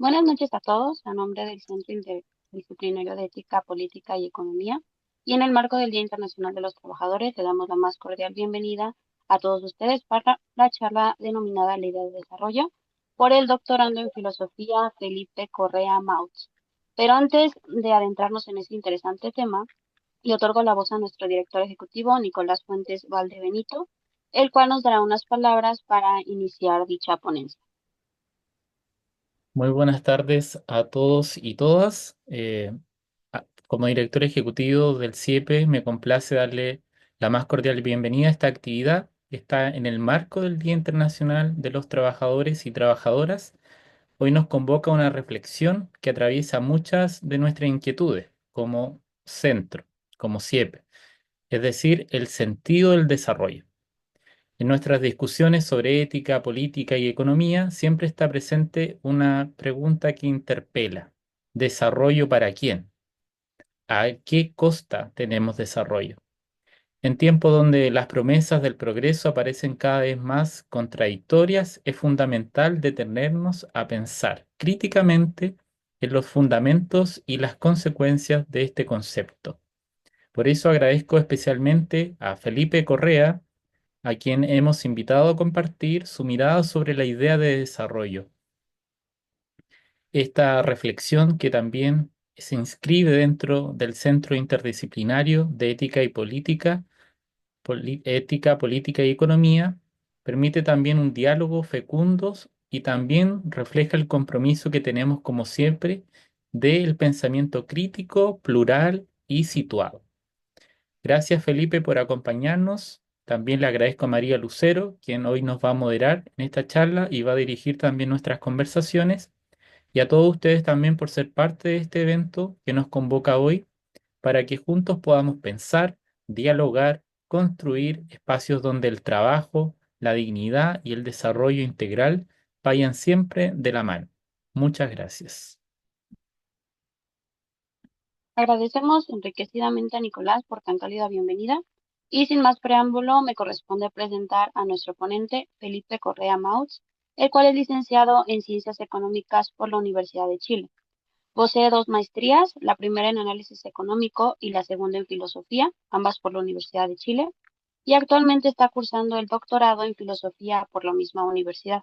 Buenas noches a todos, a nombre del Centro Interdisciplinario de Ética, Política y Economía, y en el marco del Día Internacional de los Trabajadores, le damos la más cordial bienvenida a todos ustedes para la charla denominada Ley de Desarrollo por el doctorando en Filosofía Felipe Correa Mautz. Pero antes de adentrarnos en este interesante tema, le otorgo la voz a nuestro director ejecutivo, Nicolás Fuentes Valdebenito, el cual nos dará unas palabras para iniciar dicha ponencia. Muy buenas tardes a todos y todas. Como director ejecutivo del CIEPE, me complace darle la más cordial bienvenida a esta actividad que está en el marco del Día Internacional de los Trabajadores y Trabajadoras. Hoy nos convoca una reflexión que atraviesa muchas de nuestras inquietudes como centro, como CIEPE, es decir, el sentido del desarrollo. En nuestras discusiones sobre ética, política y economía siempre está presente una pregunta que interpela. ¿Desarrollo para quién? ¿A qué costa tenemos desarrollo? En tiempos donde las promesas del progreso aparecen cada vez más contradictorias, es fundamental detenernos a pensar críticamente en los fundamentos y las consecuencias de este concepto. Por eso agradezco especialmente a Felipe Correa, a quien hemos invitado a compartir su mirada sobre la idea de desarrollo. Esta reflexión que también se inscribe dentro del Centro Interdisciplinario de Ética y Política, Ética, Política y Economía, permite también un diálogo fecundo y también refleja el compromiso que tenemos, como siempre, del pensamiento crítico, plural y situado. Gracias, Felipe, por acompañarnos. También le agradezco a María Lucero, quien hoy nos va a moderar en esta charla y va a dirigir también nuestras conversaciones. Y a todos ustedes también por ser parte de este evento que nos convoca hoy para que juntos podamos pensar, dialogar, construir espacios donde el trabajo, la dignidad y el desarrollo integral vayan siempre de la mano. Muchas gracias. Agradecemos enriquecidamente a Nicolás por tan cálida bienvenida y sin más preámbulo me corresponde presentar a nuestro ponente Felipe Correa Mautz, el cual es licenciado en Ciencias Económicas por la Universidad de Chile. Posee dos maestrías, la primera en Análisis Económico y la segunda en Filosofía, ambas por la Universidad de Chile, y actualmente está cursando el doctorado en Filosofía por la misma universidad.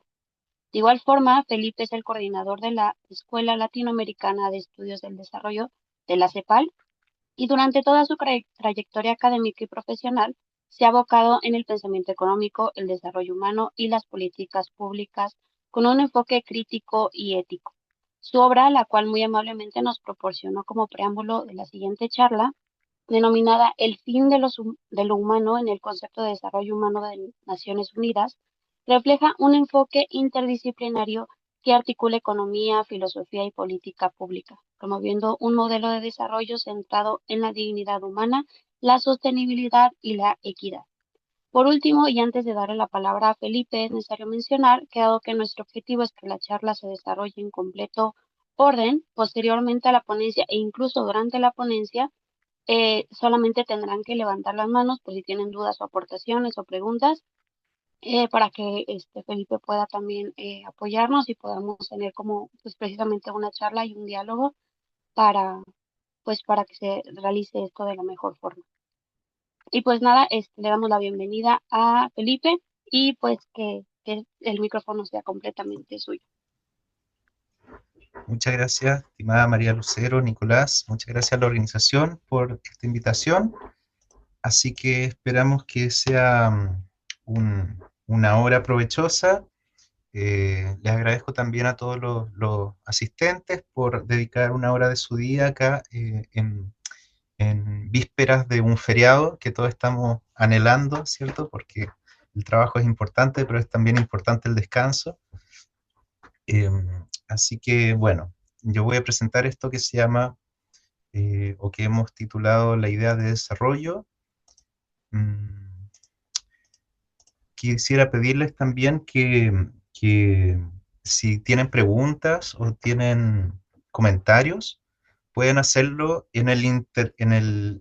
De igual forma, Felipe es el coordinador de la Escuela Latinoamericana de Estudios del Desarrollo de la CEPAL y durante toda su trayectoria académica y profesional se ha abocado en el pensamiento económico, el desarrollo humano y las políticas públicas con un enfoque crítico y ético. Su obra, la cual muy amablemente nos proporcionó como preámbulo de la siguiente charla, denominada El fin de lo humano en el concepto de desarrollo humano de Naciones Unidas, refleja un enfoque interdisciplinario que articula economía, filosofía y política pública, promoviendo un modelo de desarrollo centrado en la dignidad humana, la sostenibilidad y la equidad. Por último, y antes de darle la palabra a Felipe, es necesario mencionar que dado que nuestro objetivo es que la charla se desarrolle en completo orden, posteriormente a la ponencia e incluso durante la ponencia, solamente tendrán que levantar las manos por si tienen dudas o aportaciones o preguntas, para que Felipe pueda también apoyarnos y podamos tener como pues precisamente una charla y un diálogo para para que se realice esto de la mejor forma. Y pues nada, le damos la bienvenida a Felipe y pues que el micrófono sea completamente suyo. Muchas gracias, estimada María Lucero, Nicolás. Muchas gracias a la organización por esta invitación. Así que esperamos que sea una hora provechosa. Les agradezco también a todos los asistentes por dedicar una hora de su día acá en vísperas de un feriado que todos estamos anhelando, ¿cierto? Porque el trabajo es importante, pero es también importante el descanso. Eh, Así que, bueno, yo voy a presentar esto que se llama, o que hemos titulado La idea de desarrollo. Mm, Quisiera pedirles también que si tienen preguntas o tienen comentarios, pueden hacerlo en el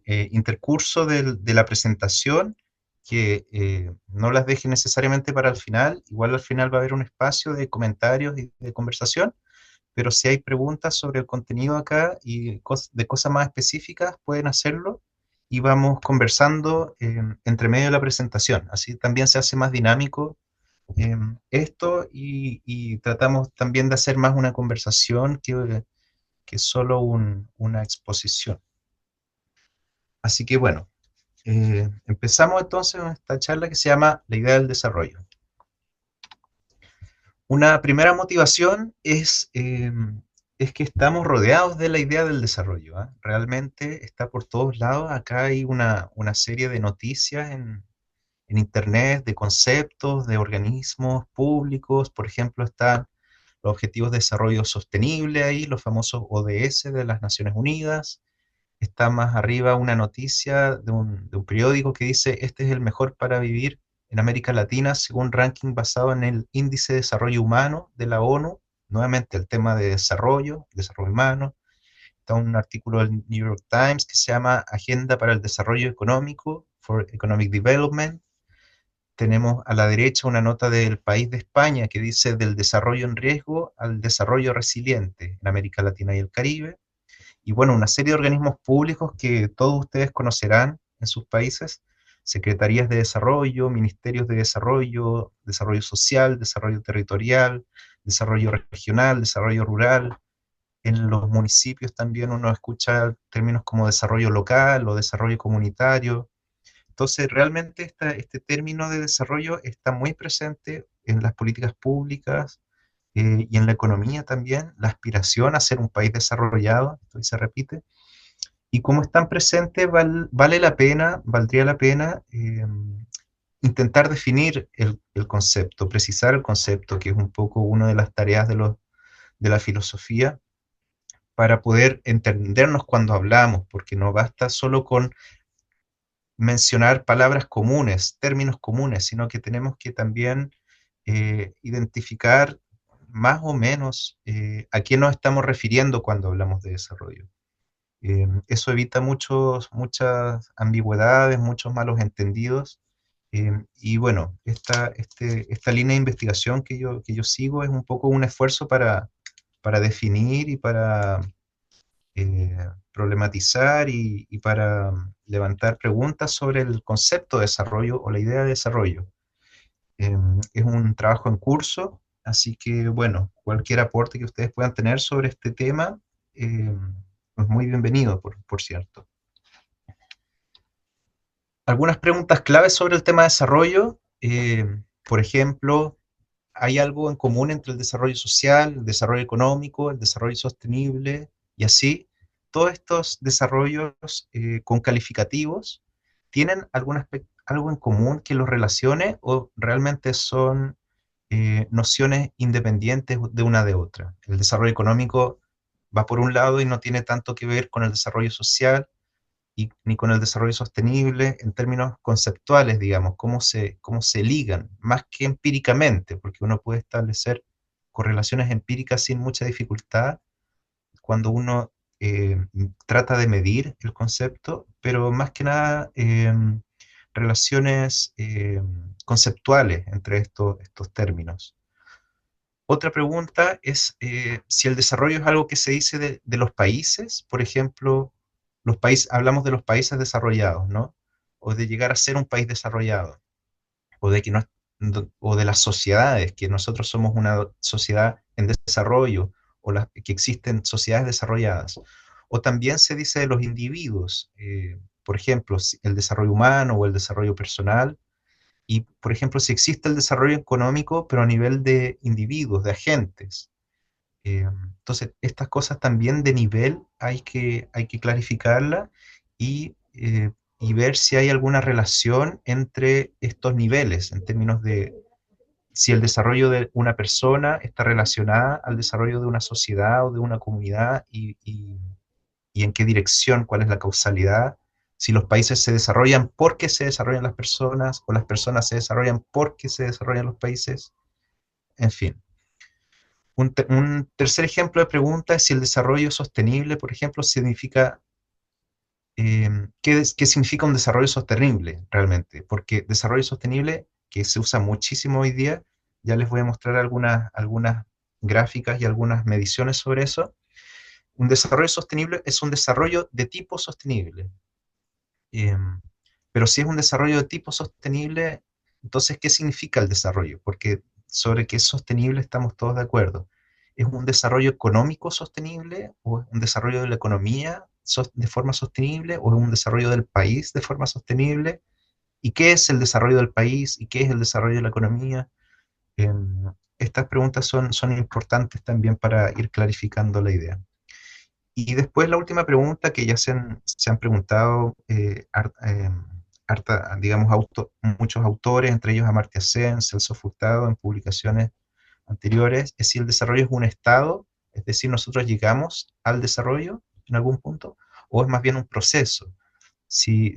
intercurso de la presentación, que no las deje necesariamente para el final. Igual al final va a haber un espacio de comentarios y de conversación, pero si hay preguntas sobre el contenido acá y de cosas más específicas, pueden hacerlo y vamos conversando entre medio de la presentación. Así también se hace más dinámico esto y tratamos también de hacer más una conversación que solo una exposición. Así que bueno, empezamos entonces con esta charla que se llama La idea del desarrollo. Una primera motivación es que estamos rodeados de la idea del desarrollo, ¿ah? Realmente está por todos lados. Acá hay una serie de noticias en Internet, de conceptos, de organismos públicos. Por ejemplo, están los Objetivos de Desarrollo Sostenible ahí, los famosos ODS de las Naciones Unidas. Está más arriba una noticia de un periódico que dice, este es el mejor para vivir en América Latina según ranking basado en el Índice de Desarrollo Humano de la ONU. Nuevamente el tema de desarrollo humano. Está un artículo del New York Times que se llama Agenda para el Desarrollo Económico, for Economic Development. Tenemos a la derecha una nota del País de España que dice del desarrollo en riesgo al desarrollo resiliente en América Latina y el Caribe. Y bueno, una serie de organismos públicos que todos ustedes conocerán en sus países, secretarías de desarrollo, ministerios de desarrollo, desarrollo social, desarrollo territorial, desarrollo regional, desarrollo rural. En los municipios también uno escucha términos como desarrollo local o desarrollo comunitario. Entonces, realmente este término de desarrollo está muy presente en las políticas públicas, y en la economía también, la aspiración a ser un país desarrollado, esto se repite, y como están presentes, valdría la pena intentar definir el concepto, precisar el concepto, que es un poco una de las tareas de la filosofía, para poder entendernos cuando hablamos, porque no basta solo con mencionar palabras comunes, términos comunes, sino que tenemos que también identificar más o menos a qué nos estamos refiriendo cuando hablamos de desarrollo. Eso evita muchas ambigüedades, muchos malos entendidos. Y bueno, esta línea de investigación que yo sigo es un poco un esfuerzo para definir y para problematizar y para levantar preguntas sobre el concepto de desarrollo o la idea de desarrollo. Es un trabajo en curso, así que bueno, cualquier aporte que ustedes puedan tener sobre este tema es muy bienvenido, por cierto. Algunas preguntas claves sobre el tema de desarrollo. Por ejemplo, ¿hay algo en común entre el desarrollo social, el desarrollo económico, el desarrollo sostenible y así? Todos estos desarrollos con calificativos, ¿tienen algo en común que los relacione o realmente son nociones independientes de una de otra? El desarrollo económico va por un lado y no tiene tanto que ver con el desarrollo social ni con el desarrollo sostenible en términos conceptuales, digamos, cómo se ligan, más que empíricamente, porque uno puede establecer correlaciones empíricas sin mucha dificultad cuando uno trata de medir el concepto, pero más que nada relaciones conceptuales entre estos términos. Otra pregunta es si el desarrollo es algo que se dice de los países, por ejemplo, hablamos de los países desarrollados, ¿no? O de llegar a ser un país desarrollado, o de que o de las sociedades, que nosotros somos una sociedad en desarrollo, o que existen sociedades desarrolladas. O también se dice de los individuos, por ejemplo, el desarrollo humano o el desarrollo personal, y por ejemplo, si existe el desarrollo económico, pero a nivel de individuos, de agentes. Entonces, estas cosas también de nivel hay que clarificarlas y ver si hay alguna relación entre estos niveles, en términos de si el desarrollo de una persona está relacionada al desarrollo de una sociedad o de una comunidad y en qué dirección, cuál es la causalidad, si los países se desarrollan porque se desarrollan las personas o las personas se desarrollan porque se desarrollan los países, en fin. Un tercer ejemplo de pregunta es si el desarrollo sostenible, por ejemplo, significa, ¿qué significa un desarrollo sostenible realmente? Porque desarrollo sostenible, que se usa muchísimo hoy día, ya les voy a mostrar algunas gráficas y algunas mediciones sobre eso. Un desarrollo sostenible es un desarrollo de tipo sostenible. Pero si es un desarrollo de tipo sostenible, entonces, ¿qué significa el desarrollo? Porque sobre qué es sostenible estamos todos de acuerdo. ¿Es un desarrollo económico sostenible o es un desarrollo de la economía de forma sostenible o es un desarrollo del país de forma sostenible? ¿Y qué es el desarrollo del país? ¿Y qué es el desarrollo de la economía? Estas preguntas son importantes también para ir clarificando la idea. Y después la última pregunta que ya se han preguntado digamos, muchos autores, entre ellos Amartya Sen, Celso Furtado, en publicaciones anteriores, es si el desarrollo es un estado, es decir, nosotros llegamos al desarrollo en algún punto, o es más bien un proceso. Si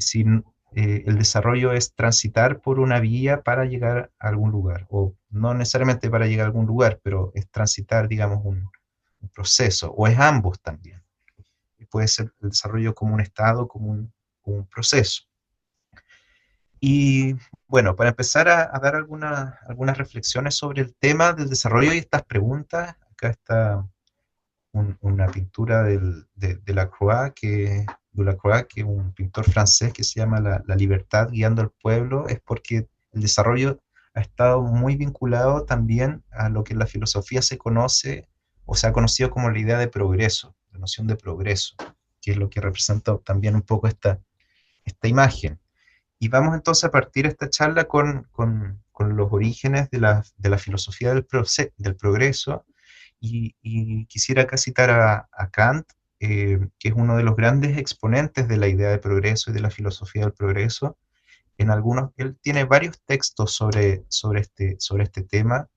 el desarrollo es transitar por una vía para llegar a algún lugar, o no necesariamente para llegar a algún lugar, pero es transitar, digamos, un proceso, o es ambos también. Puede ser el desarrollo como un estado, como un proceso. Y bueno, para empezar a dar algunas reflexiones sobre el tema del desarrollo y estas preguntas, acá está una pintura de Delacroix, que es un pintor francés que se llama La libertad guiando al pueblo, es porque el desarrollo ha estado muy vinculado también a lo que en la filosofía se conoce o se ha conocido como la idea de progreso, la noción de progreso, que es lo que representa también un poco esta imagen. Y vamos entonces a partir esta charla con los orígenes de la filosofía del progreso, y quisiera acá citar a Kant, que es uno de los grandes exponentes de la idea de progreso y de la filosofía del progreso. Él tiene varios textos sobre este tema,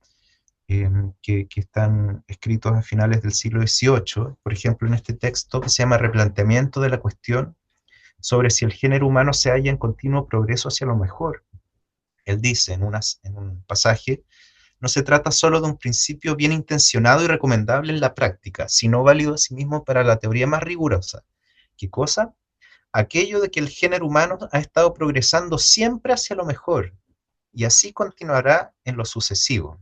que están escritos a finales del siglo XVIII, por ejemplo, en este texto que se llama Replanteamiento de la cuestión sobre si el género humano se halla en continuo progreso hacia lo mejor. Él dice en un pasaje: no se trata solo de un principio bien intencionado y recomendable en la práctica, sino válido asimismo para la teoría más rigurosa. ¿Qué cosa? Aquello de que el género humano ha estado progresando siempre hacia lo mejor, y así continuará en lo sucesivo.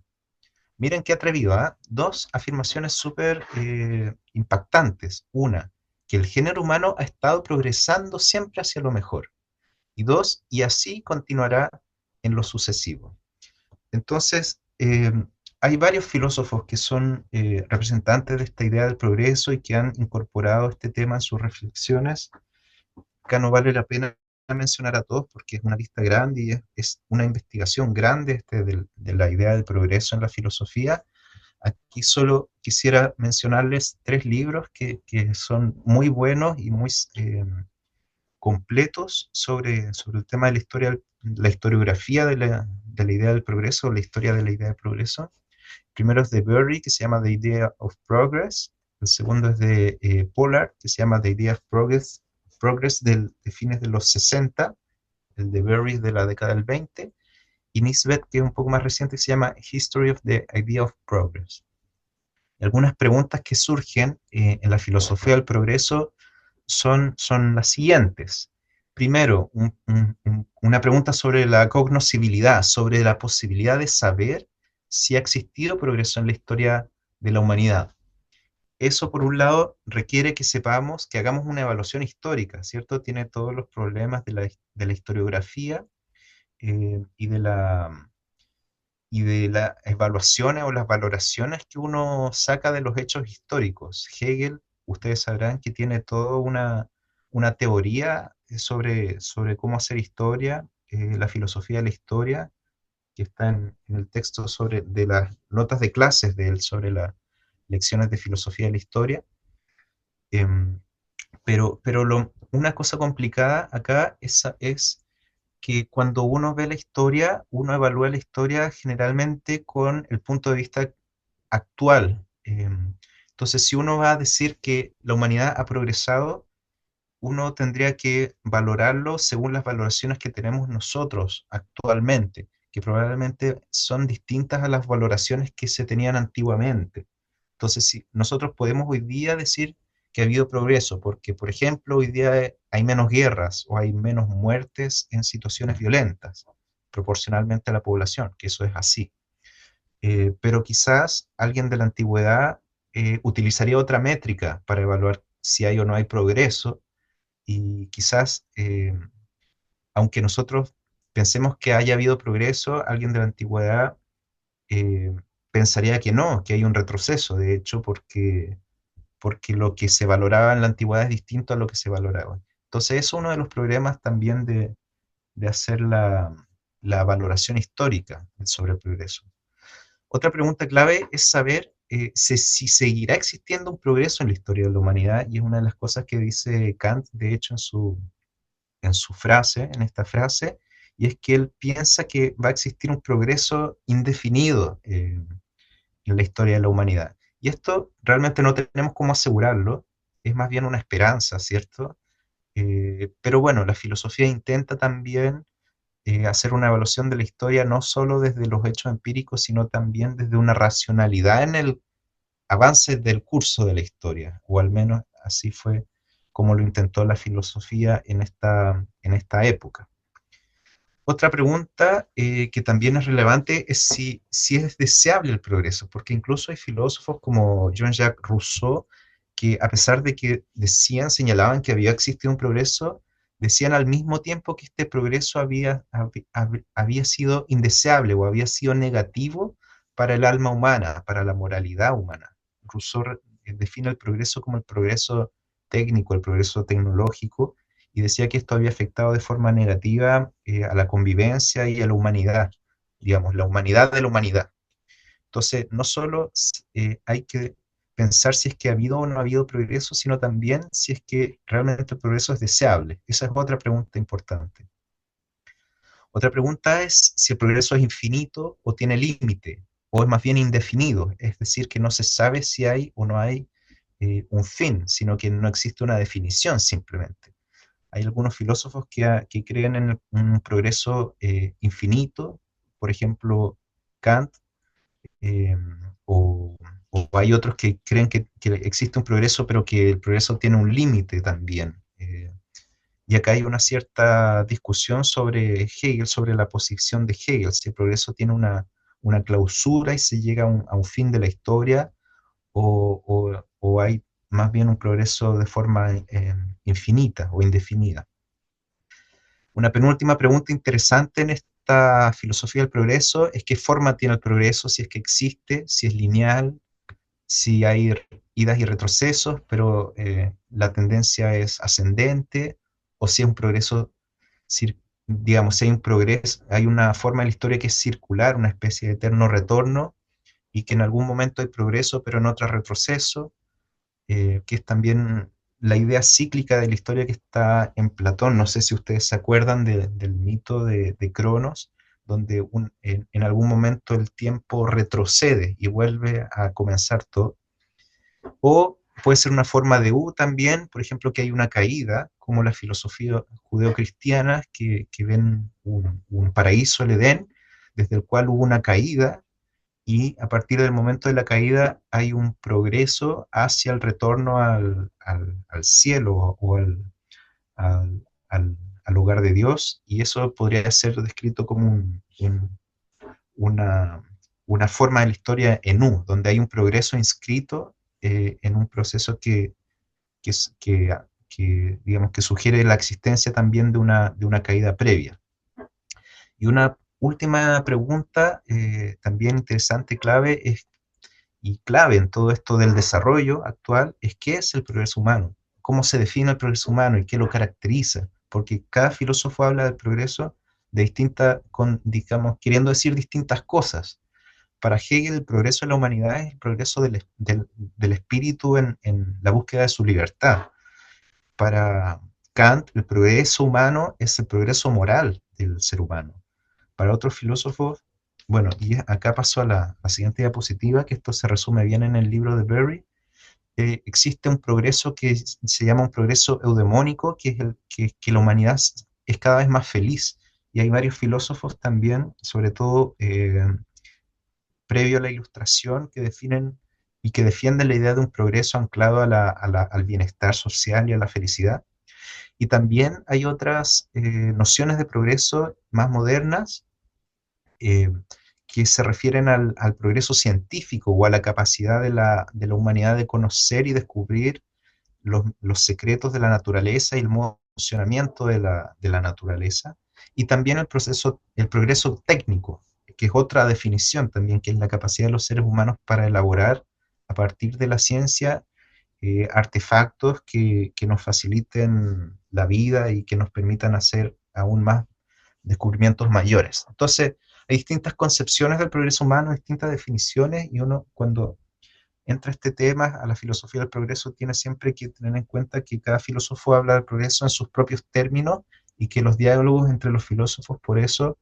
Miren qué atrevido, ¿eh? Dos afirmaciones súper impactantes. Una, que el género humano ha estado progresando siempre hacia lo mejor. Y dos, y así continuará en lo sucesivo. Entonces, hay varios filósofos que son representantes de esta idea del progreso y que han incorporado este tema en sus reflexiones. Acá no vale la pena mencionar a todos porque es una lista grande y es una investigación grande de la idea del progreso en la filosofía. Aquí solo quisiera mencionarles tres libros que son muy buenos y muy completos sobre el tema de la historiografía de la idea del progreso, la historia de la idea del progreso. El primero es de Berry, que se llama The Idea of Progress. El segundo es de Pollard, que se llama The Idea of Progress de fines de los 60. El de Berry es de la década del 20. Y Nisbet, que es un poco más reciente, se llama History of the Idea of Progress. Y algunas preguntas que surgen en la filosofía del progreso son las siguientes. Primero, una pregunta sobre la cognoscibilidad, sobre la posibilidad de saber si ha existido progreso en la historia de la humanidad. Eso, por un lado, requiere que sepamos, que hagamos una evaluación histórica, ¿cierto? Tiene todos los problemas de la historiografía y de las evaluaciones o las valoraciones que uno saca de los hechos históricos. Hegel, ustedes sabrán que tiene toda una teoría sobre cómo hacer historia, la filosofía de la historia, que está en el texto de las notas de clases de él sobre las lecciones de filosofía de la historia. Em, pero una cosa complicada acá es que cuando uno ve la historia, uno evalúa la historia generalmente con el punto de vista actual. Entonces, si uno va a decir que la humanidad ha progresado, uno tendría que valorarlo según las valoraciones que tenemos nosotros actualmente, que probablemente son distintas a las valoraciones que se tenían antiguamente. Entonces, si nosotros podemos hoy día decir que ha habido progreso, porque, por ejemplo, hoy día hay menos guerras o hay menos muertes en situaciones violentas, proporcionalmente a la población, que eso es así. pero quizás alguien de la antigüedad utilizaría otra métrica para evaluar si hay o no hay progreso, y quizás, aunque nosotros pensemos que haya habido progreso, alguien de la antigüedad eh, pensaría que no, que hay un retroceso, de hecho, porque lo que se valoraba en la antigüedad es distinto a lo que se valoraba. Entonces, eso es uno de los problemas también de hacer la valoración histórica sobre el progreso. Otra pregunta clave es saber si seguirá existiendo un progreso en la historia de la humanidad, y es una de las cosas que dice Kant, de hecho, en su frase, en esta frase, y es que él piensa que va a existir un progreso indefinido en la historia de la humanidad. Y esto realmente no tenemos cómo asegurarlo, es más bien una esperanza, ¿cierto? Pero bueno, la filosofía intenta también hacer una evaluación de la historia no solo desde los hechos empíricos, sino también desde una racionalidad en el avance del curso de la historia, o al menos así fue como lo intentó la filosofía en esta época. Otra pregunta que también es relevante es si es deseable el progreso, porque incluso hay filósofos como Jean-Jacques Rousseau que, a pesar de que señalaban que había existido un progreso, decían al mismo tiempo que este progreso había sido indeseable o había sido negativo para el alma humana, para la moralidad humana. Rousseau define el progreso como el progreso técnico, el progreso tecnológico, y decía que esto había afectado de forma negativa a la convivencia y a la humanidad, digamos, la humanidad de la humanidad. Entonces, no solo hay que pensar si es que ha habido o no ha habido progreso, sino también si es que realmente el progreso es deseable. Esa es otra pregunta importante. Otra pregunta es si el progreso es infinito o tiene límite, o es más bien indefinido, es decir, que no se sabe si hay o no hay un fin, sino que no existe una definición simplemente. Hay algunos filósofos que creen en un progreso infinito, por ejemplo, Kant, eh, o, o hay otros que creen que existe un progreso, pero que el progreso tiene un límite también. Y acá hay una cierta discusión sobre Hegel, sobre la posición de Hegel, si el progreso tiene una clausura y se llega a un fin de la historia, o hay más bien un progreso de forma infinita o indefinida. Una penúltima pregunta interesante en esta filosofía del progreso es qué forma tiene el progreso, si es que existe, si es lineal, si hay idas y retrocesos, pero la tendencia es ascendente, o si es un progreso, digamos, si hay un progreso, hay una forma de la historia que es circular, una especie de eterno retorno, y que en algún momento hay progreso, pero en otro retroceso, que es también la idea cíclica de la historia que está en Platón. No sé si ustedes se acuerdan del mito de Cronos, donde en algún momento el tiempo retrocede y vuelve a comenzar todo. O puede ser una forma de U también, por ejemplo, que hay una caída, como la filosofía judeocristiana, que ven un paraíso, el Edén, desde el cual hubo una caída, y a partir del momento de la caída hay un progreso hacia el retorno al cielo, o al hogar de Dios, y eso podría ser descrito como una, una forma de la historia en U, donde hay un progreso inscrito en un proceso que, digamos, que sugiere la existencia también de una caída previa. Y una última pregunta, también interesante, clave en todo esto del desarrollo actual, es qué es el progreso humano, cómo se define el progreso humano y qué lo caracteriza, porque cada filósofo habla del progreso digamos, queriendo decir distintas cosas. Para Hegel, el progreso de la humanidad es el progreso del espíritu en la búsqueda de su libertad. Para Kant, el progreso humano es el progreso moral del ser humano. Para otros filósofos, bueno, y acá paso a la siguiente diapositiva, que esto se resume bien en el libro de Berry. Existe un progreso que se llama un progreso eudemónico, que es que la humanidad es cada vez más feliz. Y hay varios filósofos también, sobre todo previo a la Ilustración, que definen y que defienden la idea de un progreso anclado al bienestar social y a la felicidad. Y también hay otras nociones de progreso más modernas, eh, que se refieren al progreso científico o a la capacidad de la humanidad de conocer y descubrir los secretos de la naturaleza y el modo de funcionamiento de la naturaleza, y también el progreso técnico, que es otra definición también, que es la capacidad de los seres humanos para elaborar a partir de la ciencia artefactos que nos faciliten la vida y que nos permitan hacer aún más descubrimientos mayores. Entonces, hay distintas concepciones del progreso humano, distintas definiciones, y uno cuando entra este tema a la filosofía del progreso tiene siempre que tener en cuenta que cada filósofo habla del progreso en sus propios términos y que los diálogos entre los filósofos por eso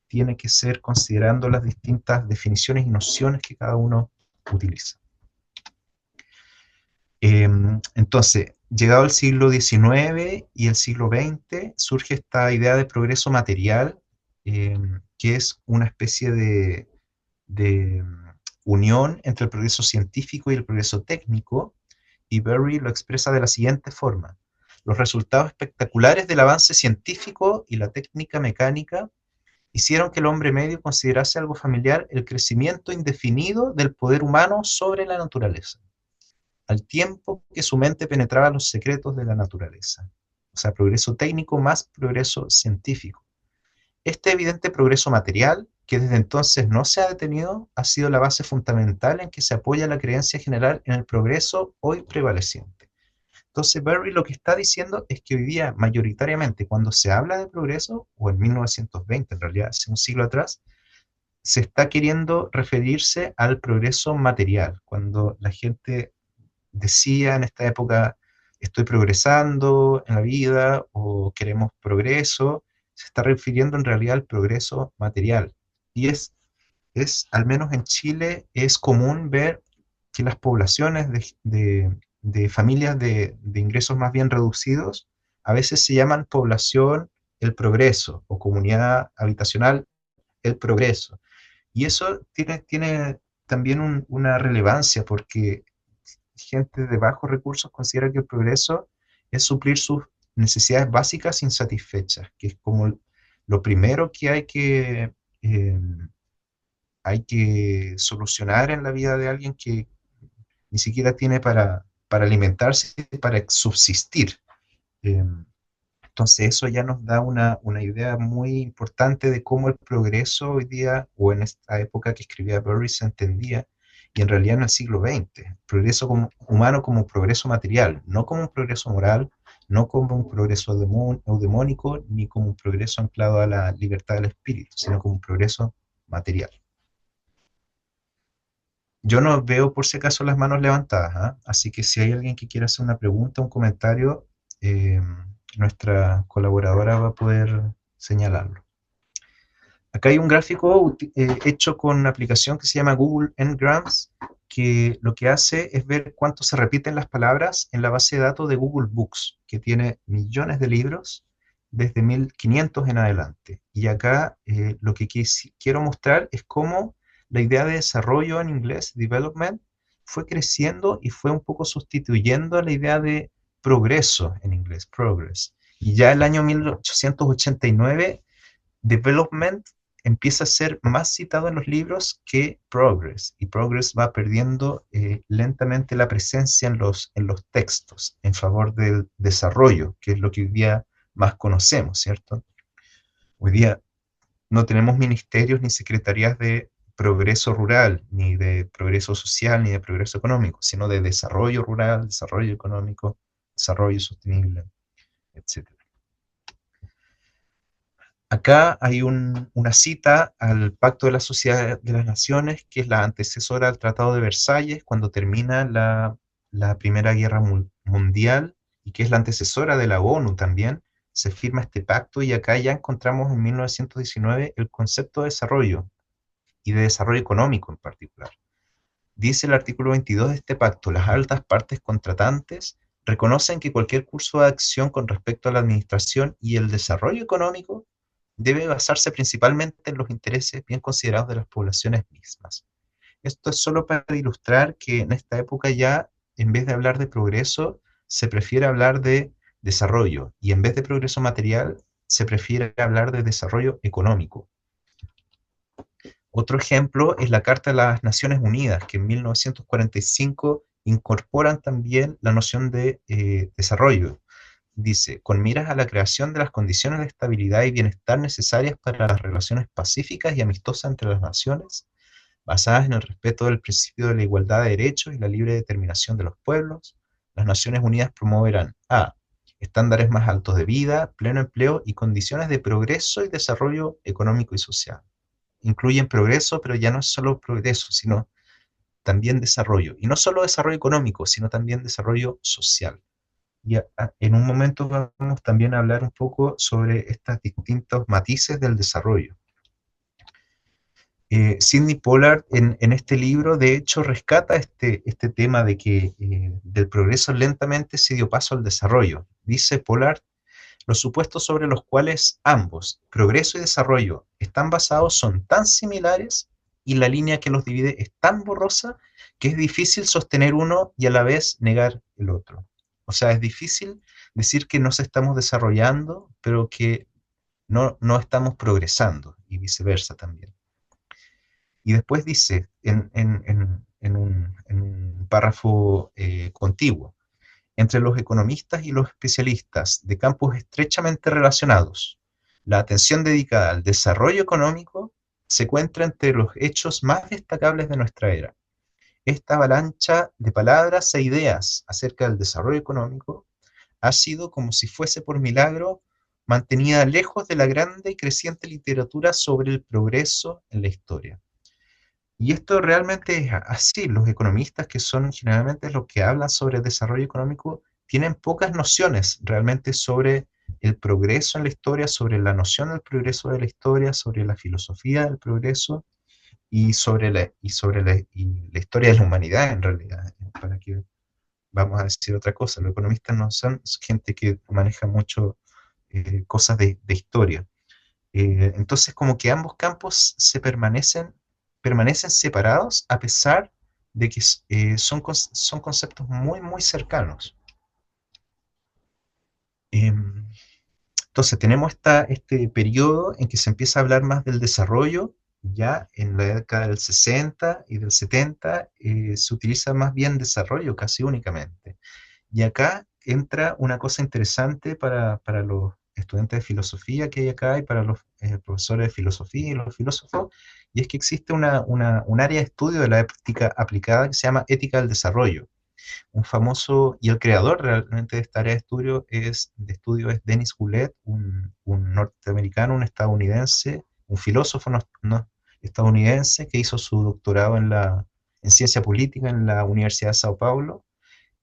tiene que ser considerando las distintas definiciones y nociones que cada uno utiliza. Entonces, llegado el siglo XIX y el siglo XX, surge esta idea de progreso material, que es una especie de unión entre el progreso científico y el progreso técnico, y Berry lo expresa de la siguiente forma: los resultados espectaculares del avance científico y la técnica mecánica hicieron que el hombre medio considerase algo familiar el crecimiento indefinido del poder humano sobre la naturaleza, al tiempo que su mente penetraba los secretos de la naturaleza. O sea, progreso técnico más progreso científico. Este evidente progreso material, que desde entonces no se ha detenido, ha sido la base fundamental en que se apoya la creencia general en el progreso hoy prevaleciente. Entonces, Berry lo que está diciendo es que hoy día, mayoritariamente, cuando se habla de progreso, o en 1920, en realidad, hace un siglo atrás, se está queriendo referirse al progreso material, cuando la gente decía en esta época, estoy progresando en la vida o queremos progreso, se está refiriendo en realidad al progreso material. Y al menos en Chile, es común ver que las poblaciones de familias de ingresos más bien reducidos, a veces se llaman población el progreso o comunidad habitacional el progreso. Y eso tiene también una relevancia porque gente de bajos recursos considera que el progreso es suplir sus necesidades básicas insatisfechas, que es como lo primero que hay que solucionar en la vida de alguien que ni siquiera tiene para alimentarse, para subsistir. Eh, entonces eso ya nos da una idea muy importante de cómo el progreso hoy día, o en esta época que escribía Berry, se entendía, y en realidad en el siglo XX, progreso humano como progreso material, no como un progreso moral, no como un progreso eudemónico, ni como un progreso anclado a la libertad del espíritu, sino como un progreso material. Yo no veo por si acaso las manos levantadas, ¿ah? Así que si hay alguien que quiera hacer una pregunta, un comentario, nuestra colaboradora va a poder señalarlo. Acá hay un gráfico hecho con una aplicación que se llama Google Ngrams, que lo que hace es ver cuánto se repiten las palabras en la base de datos de Google Books, que tiene millones de libros desde 1500 en adelante. Y acá lo que quiero mostrar es cómo la idea de desarrollo en inglés, development, fue creciendo y fue un poco sustituyendo a la idea de progreso en inglés, progress. Y ya el año 1889, development empieza a ser más citado en los libros que progress, y progress va perdiendo lentamente la presencia en los textos en favor del desarrollo, que es lo que hoy día más conocemos, ¿cierto? Hoy día no tenemos ministerios ni secretarías de progreso rural, ni de progreso social, ni de progreso económico, sino de desarrollo rural, desarrollo económico, desarrollo sostenible, etc. Acá hay una cita al Pacto de la Sociedad de las Naciones, que es la antecesora al Tratado de Versalles, cuando termina la Primera Guerra Mundial, y que es la antecesora de la ONU también. Se firma este pacto y acá ya encontramos en 1919 el concepto de desarrollo, y de desarrollo económico en particular. Dice el artículo 22 de este pacto: las altas partes contratantes reconocen que cualquier curso de acción con respecto a la administración y el desarrollo económico debe basarse principalmente en los intereses bien considerados de las poblaciones mismas. Esto es solo para ilustrar que en esta época ya, en vez de hablar de progreso, se prefiere hablar de desarrollo, y en vez de progreso material, se prefiere hablar de desarrollo económico. Otro ejemplo es la Carta de las Naciones Unidas, que en 1945 incorporan también la noción de desarrollo. Dice, con miras a la creación de las condiciones de estabilidad y bienestar necesarias para las relaciones pacíficas y amistosas entre las naciones, basadas en el respeto del principio de la igualdad de derechos y la libre determinación de los pueblos, las Naciones Unidas promoverán a. Estándares más altos de vida, pleno empleo y condiciones de progreso y desarrollo económico y social. Incluyen progreso, pero ya no es solo progreso, sino también desarrollo. Y no solo desarrollo económico, sino también desarrollo social. Y en un momento vamos también a hablar un poco sobre estos distintos matices del desarrollo. Sidney Pollard en este libro, de hecho, rescata este tema de que del progreso lentamente se dio paso al desarrollo. Dice Pollard, los supuestos sobre los cuales ambos, progreso y desarrollo, están basados son tan similares y la línea que los divide es tan borrosa que es difícil sostener uno y a la vez negar el otro. O sea, es difícil decir que nos estamos desarrollando, pero que no estamos progresando, y viceversa también. Y después dice, en un párrafo contiguo, entre los economistas y los especialistas de campos estrechamente relacionados, la atención dedicada al desarrollo económico se encuentra entre los hechos más destacables de nuestra era. Esta avalancha de palabras e ideas acerca del desarrollo económico ha sido, como si fuese por milagro, mantenida lejos de la grande y creciente literatura sobre el progreso en la historia. Y esto realmente es así. Los economistas, que son generalmente los que hablan sobre desarrollo económico, tienen pocas nociones realmente sobre el progreso en la historia, sobre la noción del progreso de la historia, sobre la filosofía del progreso y sobre la historia de la humanidad en realidad. Para que vamos a decir otra cosa, los economistas no son gente que maneja mucho cosas de historia. Entonces, como que ambos campos permanecen separados a pesar de que son conceptos muy, muy cercanos. Entonces, tenemos este periodo en que se empieza a hablar más del desarrollo. Ya en la década del 60 y del 70 se utiliza más bien desarrollo casi únicamente. Y acá entra una cosa interesante para los estudiantes de filosofía que hay acá y para los profesores de filosofía y los filósofos, y es que existe un área de estudio de la ética aplicada que se llama ética del desarrollo. Un famoso, y el creador realmente de esta área de estudio es Denis Goulet, un norteamericano, un estadounidense, un filósofo estadounidense que hizo su doctorado en ciencia política en la Universidad de Sao Paulo,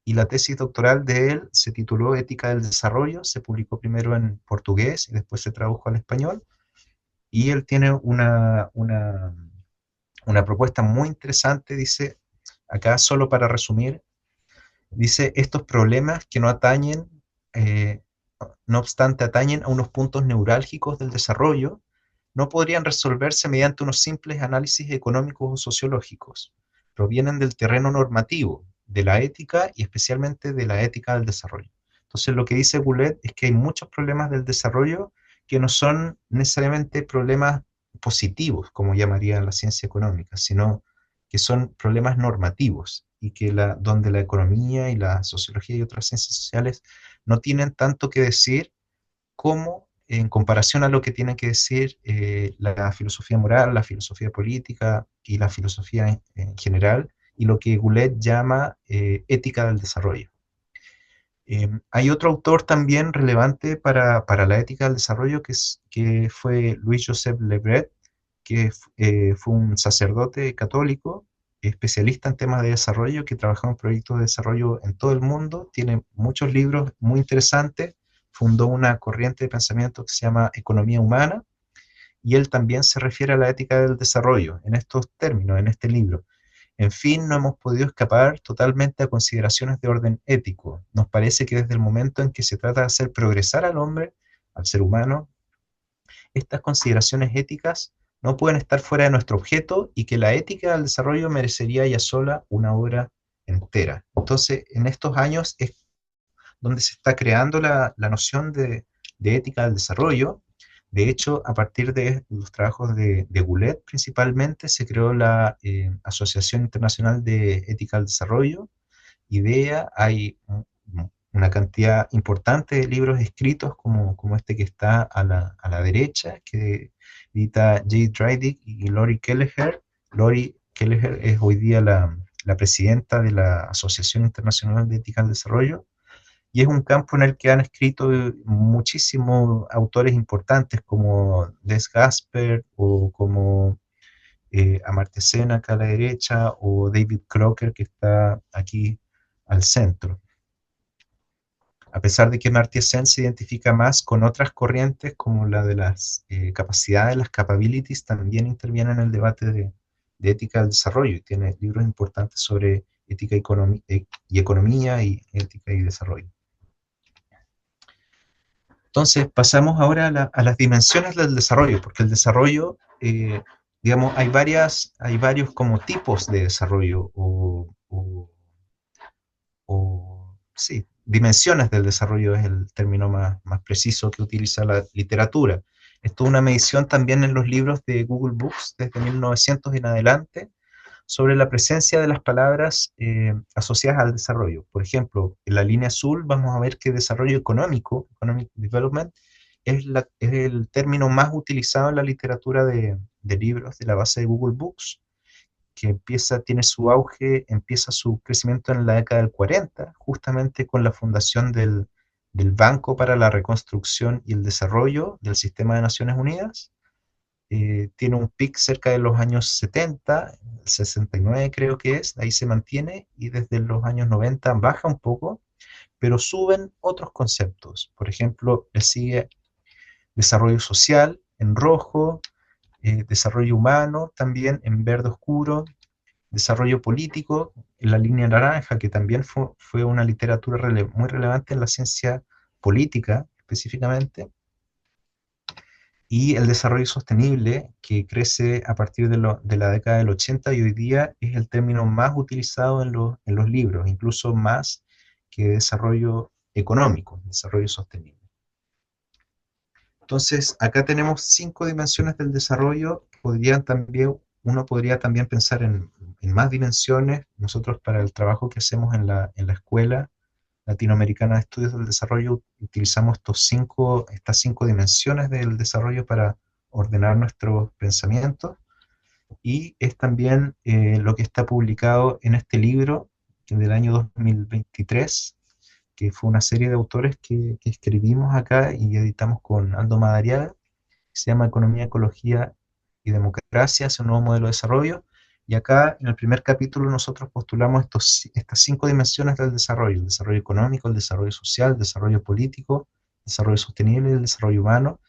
y la tesis doctoral de él se tituló Ética del Desarrollo, se publicó primero en portugués y después se tradujo al español, y él tiene una propuesta muy interesante, dice, acá solo para resumir, dice, estos problemas que no atañen, eh, no obstante atañen a unos puntos neurálgicos del desarrollo, no podrían resolverse mediante unos simples análisis económicos o sociológicos. Provienen del terreno normativo, de la ética y especialmente de la ética del desarrollo. Entonces lo que dice Goulet es que hay muchos problemas del desarrollo que no son necesariamente problemas positivos, como llamaría la ciencia económica, sino que son problemas normativos y que donde la economía y la sociología y otras ciencias sociales no tienen tanto que decir como en comparación a lo que tiene que decir la filosofía moral, la filosofía política y la filosofía en general, y lo que Goulet llama ética del desarrollo. Hay otro autor también relevante para la ética del desarrollo que fue Louis-Joseph Le Bret, que fue un sacerdote católico, especialista en temas de desarrollo, que trabajó en proyectos de desarrollo en todo el mundo, tiene muchos libros muy interesantes, fundó una corriente de pensamiento que se llama economía humana, y él también se refiere a la ética del desarrollo en estos términos, en este libro. En fin, no hemos podido escapar totalmente a consideraciones de orden ético. Nos parece que desde el momento en que se trata de hacer progresar al hombre, al ser humano, estas consideraciones éticas no pueden estar fuera de nuestro objeto y que la ética del desarrollo merecería ya sola una obra entera. Entonces, en estos años es donde se está creando la noción de ética del desarrollo, De hecho, a partir de los trabajos de Goulet principalmente, se creó la Asociación Internacional de Ética al Desarrollo, IDEA. Hay una cantidad importante de libros escritos como este que está a la derecha, que edita Jay Drydick y Lori Kelleher. Lori Kelleher es hoy día la presidenta de la Asociación Internacional de Ética al Desarrollo, y es un campo en el que han escrito muchísimos autores importantes como Des Gasper o como Amartya Sen acá a la derecha, o David Crocker, que está aquí al centro. A pesar de que Amartya Sen se identifica más con otras corrientes como la de las capacidades, las capabilities, también interviene en el debate de ética del desarrollo y tiene libros importantes sobre ética y economía y ética y desarrollo. Entonces, pasamos ahora a las dimensiones del desarrollo, porque el desarrollo, digamos, hay varios como tipos de desarrollo, sí, dimensiones del desarrollo es el término más preciso que utiliza la literatura. Esto es una medición también en los libros de Google Books desde 1900 en adelante, sobre la presencia de las palabras asociadas al desarrollo. Por ejemplo, en la línea azul vamos a ver que desarrollo económico, economic development, es el término más utilizado en la literatura de libros de la base de Google Books, que tiene su auge, empieza su crecimiento en la década del 40, justamente con la fundación del Banco para la Reconstrucción y el Desarrollo del Sistema de Naciones Unidas. Tiene un pic cerca de los años 70, 69 creo que es, ahí se mantiene, y desde los años 90 baja un poco, pero suben otros conceptos. Por ejemplo, le sigue desarrollo social en rojo, desarrollo humano también en verde oscuro, desarrollo político en la línea naranja, que también fue una literatura muy relevante en la ciencia política específicamente, y el desarrollo sostenible, que crece a partir de la década del 80 y hoy día es el término más utilizado en los libros, incluso más que desarrollo económico, desarrollo sostenible. Entonces, acá tenemos 5 dimensiones del desarrollo. Uno podría también pensar en más dimensiones. Nosotros, para el trabajo que hacemos en la Escuela Latinoamericana de Estudios del Desarrollo, utilizamos estas cinco dimensiones del desarrollo para ordenar nuestros pensamientos, y es también lo que está publicado en este libro del año 2023, que fue una serie de autores que escribimos acá y editamos con Aldo Madariaga, que se llama Economía, Ecología y Democracia hacia un nuevo modelo de desarrollo. Y acá en el primer capítulo nosotros postulamos estas 5 dimensiones del desarrollo: el desarrollo económico, el desarrollo social, el desarrollo político, el desarrollo sostenible y el desarrollo humano.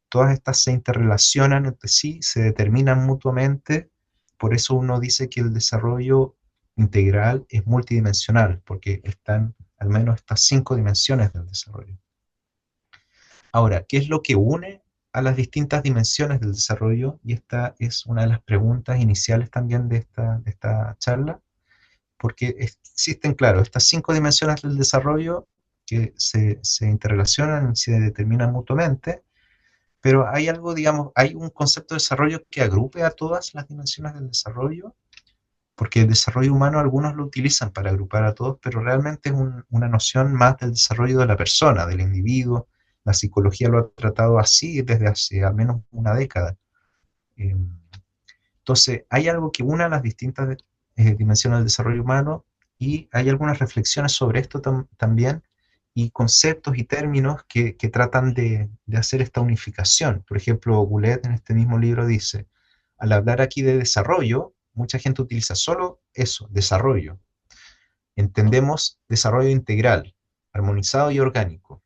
Todas estas se interrelacionan entre sí, se determinan mutuamente, por eso uno dice que el desarrollo integral es multidimensional, porque están al menos estas 5 dimensiones del desarrollo. Ahora, ¿qué es lo que une a las distintas dimensiones del desarrollo? Y esta es una de las preguntas iniciales también de esta charla, porque existen, claro, estas 5 dimensiones del desarrollo que se interrelacionan y se determinan mutuamente, pero hay algo, digamos, hay un concepto de desarrollo que agrupe a todas las dimensiones del desarrollo, porque el desarrollo humano algunos lo utilizan para agrupar a todos, pero realmente es una noción más del desarrollo de la persona, del individuo. La psicología lo ha tratado así desde hace al menos una década. Entonces, hay algo que une a las distintas dimensiones del desarrollo humano, y hay algunas reflexiones sobre esto también, y conceptos y términos que tratan de hacer esta unificación. Por ejemplo, Goulet en este mismo libro dice, al hablar aquí de desarrollo, mucha gente utiliza solo eso, desarrollo. Entendemos desarrollo integral, armonizado y orgánico,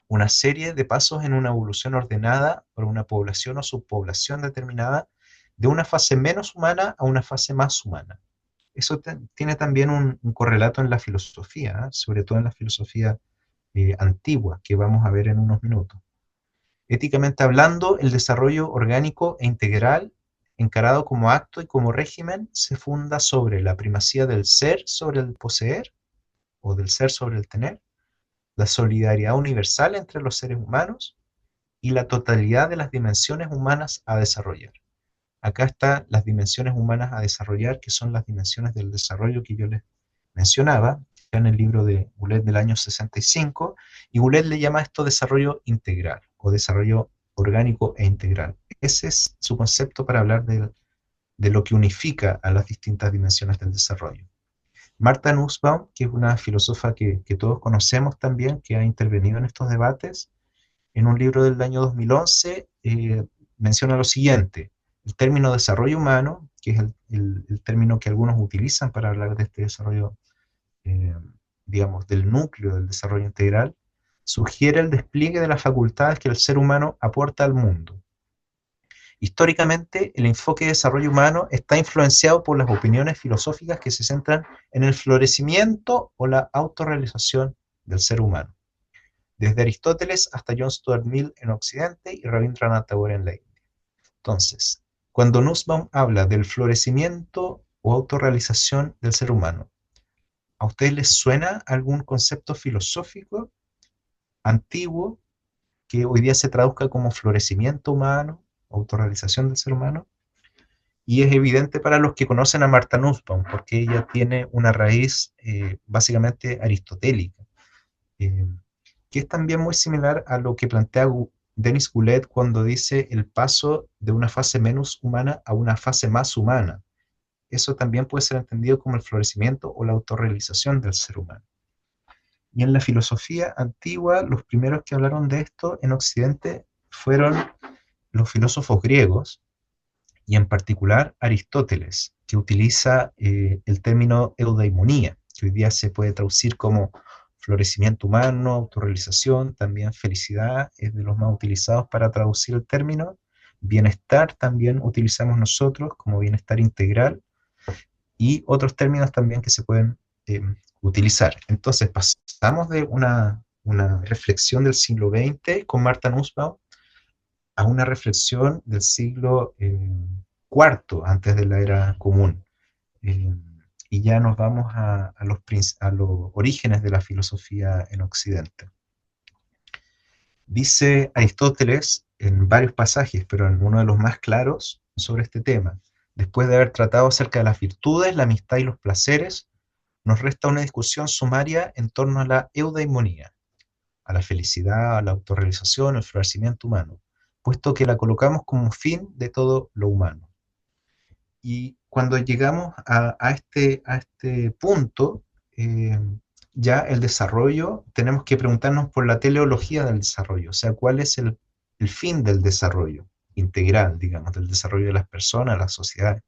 una serie de pasos en una evolución ordenada por una población o subpoblación determinada, de una fase menos humana a una fase más humana. Eso tiene también un correlato en la filosofía, sobre todo en la filosofía antigua, que vamos a ver en unos minutos. Éticamente hablando, el desarrollo orgánico e integral, encarado como acto y como régimen, se funda sobre la primacía del ser sobre el poseer, o del ser sobre el tener, la solidaridad universal entre los seres humanos, y la totalidad de las dimensiones humanas a desarrollar. Acá están las dimensiones humanas a desarrollar, que son las dimensiones del desarrollo que yo les mencionaba, en el libro de Goulet del año 65, y Goulet le llama esto desarrollo integral, o desarrollo orgánico e integral. Ese es su concepto para hablar de lo que unifica a las distintas dimensiones del desarrollo. Martha Nussbaum, que es una filósofa que todos conocemos también, que ha intervenido en estos debates, en un libro del año 2011 menciona lo siguiente: el término desarrollo humano, que es el término que algunos utilizan para hablar de este desarrollo, digamos, del núcleo del desarrollo integral, sugiere el despliegue de las facultades que el ser humano aporta al mundo. Históricamente, el enfoque de desarrollo humano está influenciado por las opiniones filosóficas que se centran en el florecimiento o la autorrealización del ser humano, desde Aristóteles hasta John Stuart Mill en Occidente y Rabindranath Tagore en la India. Entonces, cuando Nussbaum habla del florecimiento o autorrealización del ser humano, ¿a ustedes les suena algún concepto filosófico antiguo que hoy día se traduzca como florecimiento humano, autorrealización del ser humano? Y es evidente para los que conocen a Martha Nussbaum, porque ella tiene una raíz básicamente aristotélica, que es también muy similar a lo que plantea Denis Goulet cuando dice el paso de una fase menos humana a una fase más humana. Eso también puede ser entendido como el florecimiento o la autorrealización del ser humano. Y en la filosofía antigua, los primeros que hablaron de esto en Occidente fueron los filósofos griegos, y en particular Aristóteles, que utiliza el término eudaimonía, que hoy día se puede traducir como florecimiento humano, autorrealización, también felicidad, es de los más utilizados para traducir el término. Bienestar también utilizamos nosotros como bienestar integral, y otros términos también que se pueden utilizar. Entonces pasamos de una reflexión del siglo XX con Martha Nussbaum a una reflexión del siglo IV, antes de la era común. Y ya nos vamos a los orígenes de la filosofía en Occidente. Dice Aristóteles en varios pasajes, pero en uno de los más claros sobre este tema: después de haber tratado acerca de las virtudes, la amistad y los placeres, nos resta una discusión sumaria en torno a la eudaimonía, a la felicidad, a la autorrealización, el florecimiento humano, puesto que la colocamos como fin de todo lo humano. Y cuando llegamos a este punto, ya el desarrollo, tenemos que preguntarnos por la teleología del desarrollo, o sea, cuál es el fin del desarrollo integral, digamos, del desarrollo de las personas, las sociedades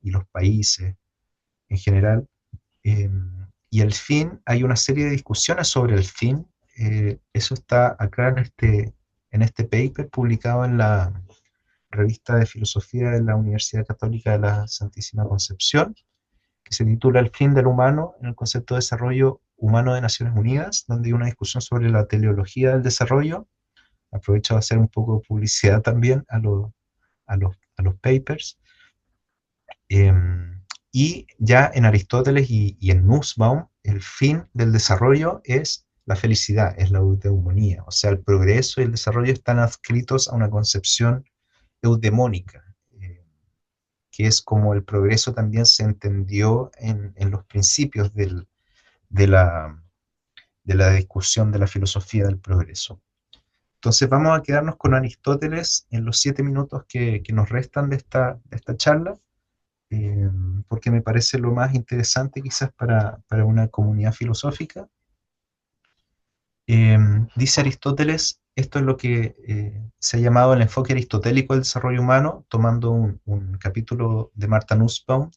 y los países en general. Y el fin, hay una serie de discusiones sobre el fin. Eso está acá en este paper publicado en la revista de filosofía de la Universidad Católica de la Santísima Concepción, que se titula El fin del humano en el concepto de desarrollo humano de Naciones Unidas, donde hay una discusión sobre la teleología del desarrollo. Aprovecho de hacer un poco de publicidad también a los papers. Y ya en Aristóteles y en Nussbaum, el fin del desarrollo es la felicidad, es la eudaimonía, o sea, el progreso y el desarrollo están adscritos a una concepción eudemónica, que es como el progreso también se entendió en los principios de la discusión de la filosofía del progreso. Entonces vamos a quedarnos con Aristóteles en los 7 minutos que nos restan de esta charla, porque me parece lo más interesante quizás para una comunidad filosófica. Dice Aristóteles, esto es lo que se ha llamado el enfoque aristotélico del desarrollo humano, tomando un capítulo de Martha Nussbaum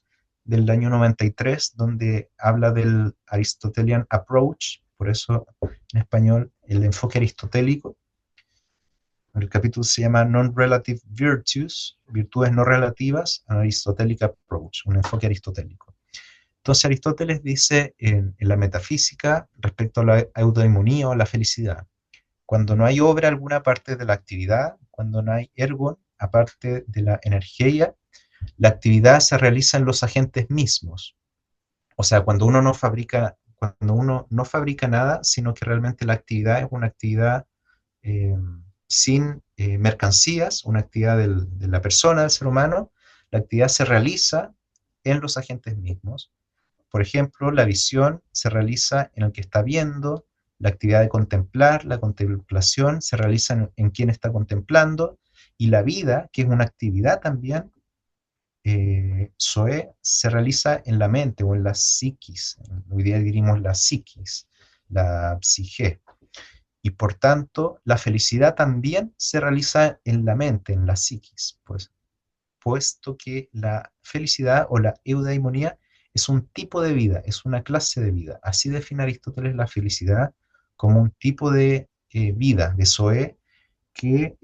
del año 93, donde habla del Aristotelian Approach, por eso en español el enfoque aristotélico. El capítulo se llama Non-Relative Virtues, virtudes no relativas, an Aristotelic Approach, un enfoque aristotélico. Entonces Aristóteles dice en la metafísica respecto a la eudaimonía o la felicidad: cuando no hay obra alguna aparte de la actividad, cuando no hay ergon aparte de la energía, la actividad se realiza en los agentes mismos. O sea, cuando uno no fabrica nada, sino que realmente la actividad es una actividad sin mercancías, una actividad de la persona, del ser humano. La actividad se realiza en los agentes mismos. Por ejemplo, la visión se realiza en el que está viendo, la actividad de contemplar, la contemplación se realiza en quien está contemplando, y la vida, que es una actividad también, Zoe, se realiza en la mente o en la psiquis. Hoy día diríamos la psiquis, la psique. Y por tanto, la felicidad también se realiza en la mente, en la psiquis, pues, puesto que la felicidad o la eudaimonía es un tipo de vida, es una clase de vida. Así define Aristóteles la felicidad como un tipo de vida, de Zoe, que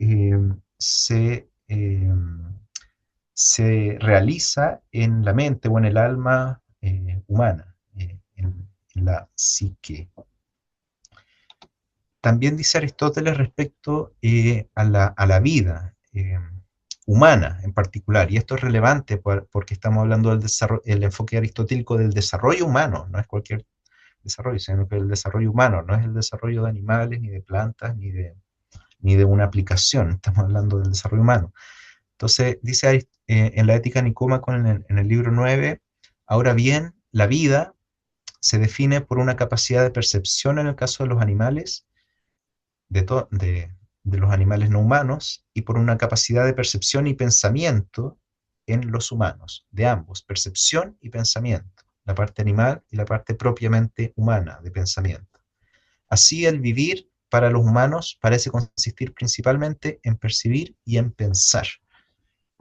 se realiza en la mente o en el alma humana, en la psique. También dice Aristóteles respecto a la vida humana en particular, y esto es relevante porque estamos hablando del el enfoque aristotélico del desarrollo humano, no es cualquier desarrollo, sino que el desarrollo humano, no es el desarrollo de animales, ni de plantas, ni de una aplicación, estamos hablando del desarrollo humano. Entonces, dice en la Ética Nicómaco, en el libro 9, ahora bien, la vida se define por una capacidad de percepción en el caso de los animales, de los animales no humanos, y por una capacidad de percepción y pensamiento en los humanos, de ambos, percepción y pensamiento, la parte animal y la parte propiamente humana de pensamiento. Así, el vivir para los humanos parece consistir principalmente en percibir y en pensar.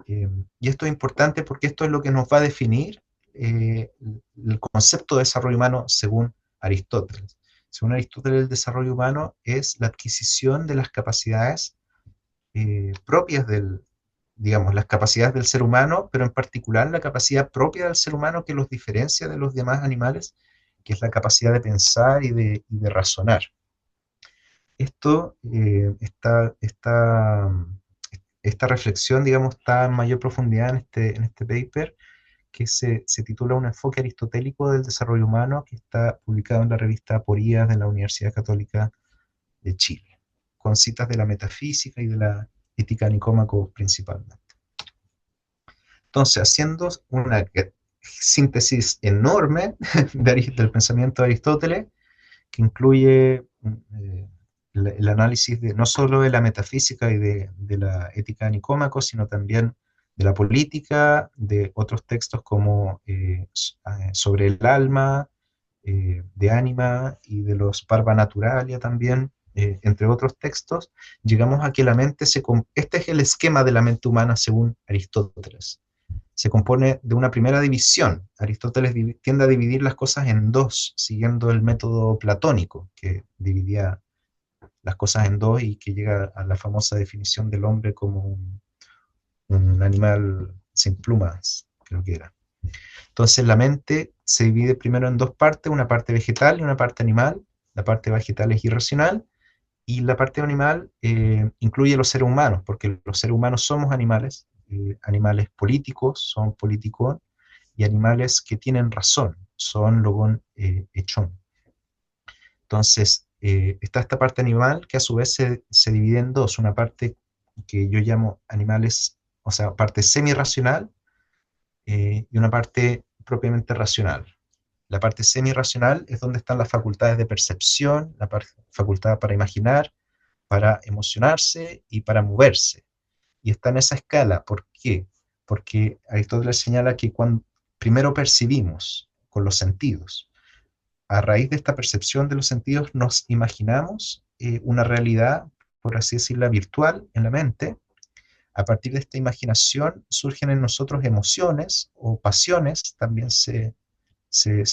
Y esto es importante porque esto es lo que nos va a definir el concepto de desarrollo humano según Aristóteles. Según Aristóteles, el desarrollo humano es la adquisición de las capacidades propias digamos, las capacidades del ser humano, pero en particular la capacidad propia del ser humano que los diferencia de los demás animales, que es la capacidad de pensar y de razonar. Esto esta reflexión, digamos, está en mayor profundidad en este paper, que se titula Un enfoque aristotélico del desarrollo humano, que está publicado en la revista Aporías de la Universidad Católica de Chile, con citas de la metafísica y de la ética nicómaco principalmente. Entonces, haciendo una síntesis enorme del pensamiento de Aristóteles, que incluye el análisis no solo de la metafísica y de la ética de Nicómaco, sino también de la política, de otros textos como sobre el alma, de ánima y de los Parva Naturalia también, entre otros textos, llegamos a que la mente este es el esquema de la mente humana según Aristóteles. Se compone de una primera división. Aristóteles tiende a dividir las cosas en dos, siguiendo el método platónico, que dividía las cosas en dos y que llega a la famosa definición del hombre como un animal sin plumas, creo que era. Entonces la mente se divide primero en dos partes, una parte vegetal y una parte animal. La parte vegetal es irracional y la parte animal incluye los seres humanos, porque los seres humanos somos animales, animales políticos, son politicón, y animales que tienen razón, son logón echón. Entonces, está esta parte animal que a su vez se divide en dos, una parte que yo llamo animales, o sea, parte semi-racional y una parte propiamente racional. La parte semi-racional es donde están las facultades de percepción, la facultad para imaginar, para emocionarse y para moverse. Y está en esa escala. ¿Por qué? Porque Aristóteles señala que cuando primero percibimos con los sentidos, a raíz de esta percepción de los sentidos nos imaginamos una realidad, por así decirla, virtual en la mente. A partir de esta imaginación surgen en nosotros emociones o pasiones, también se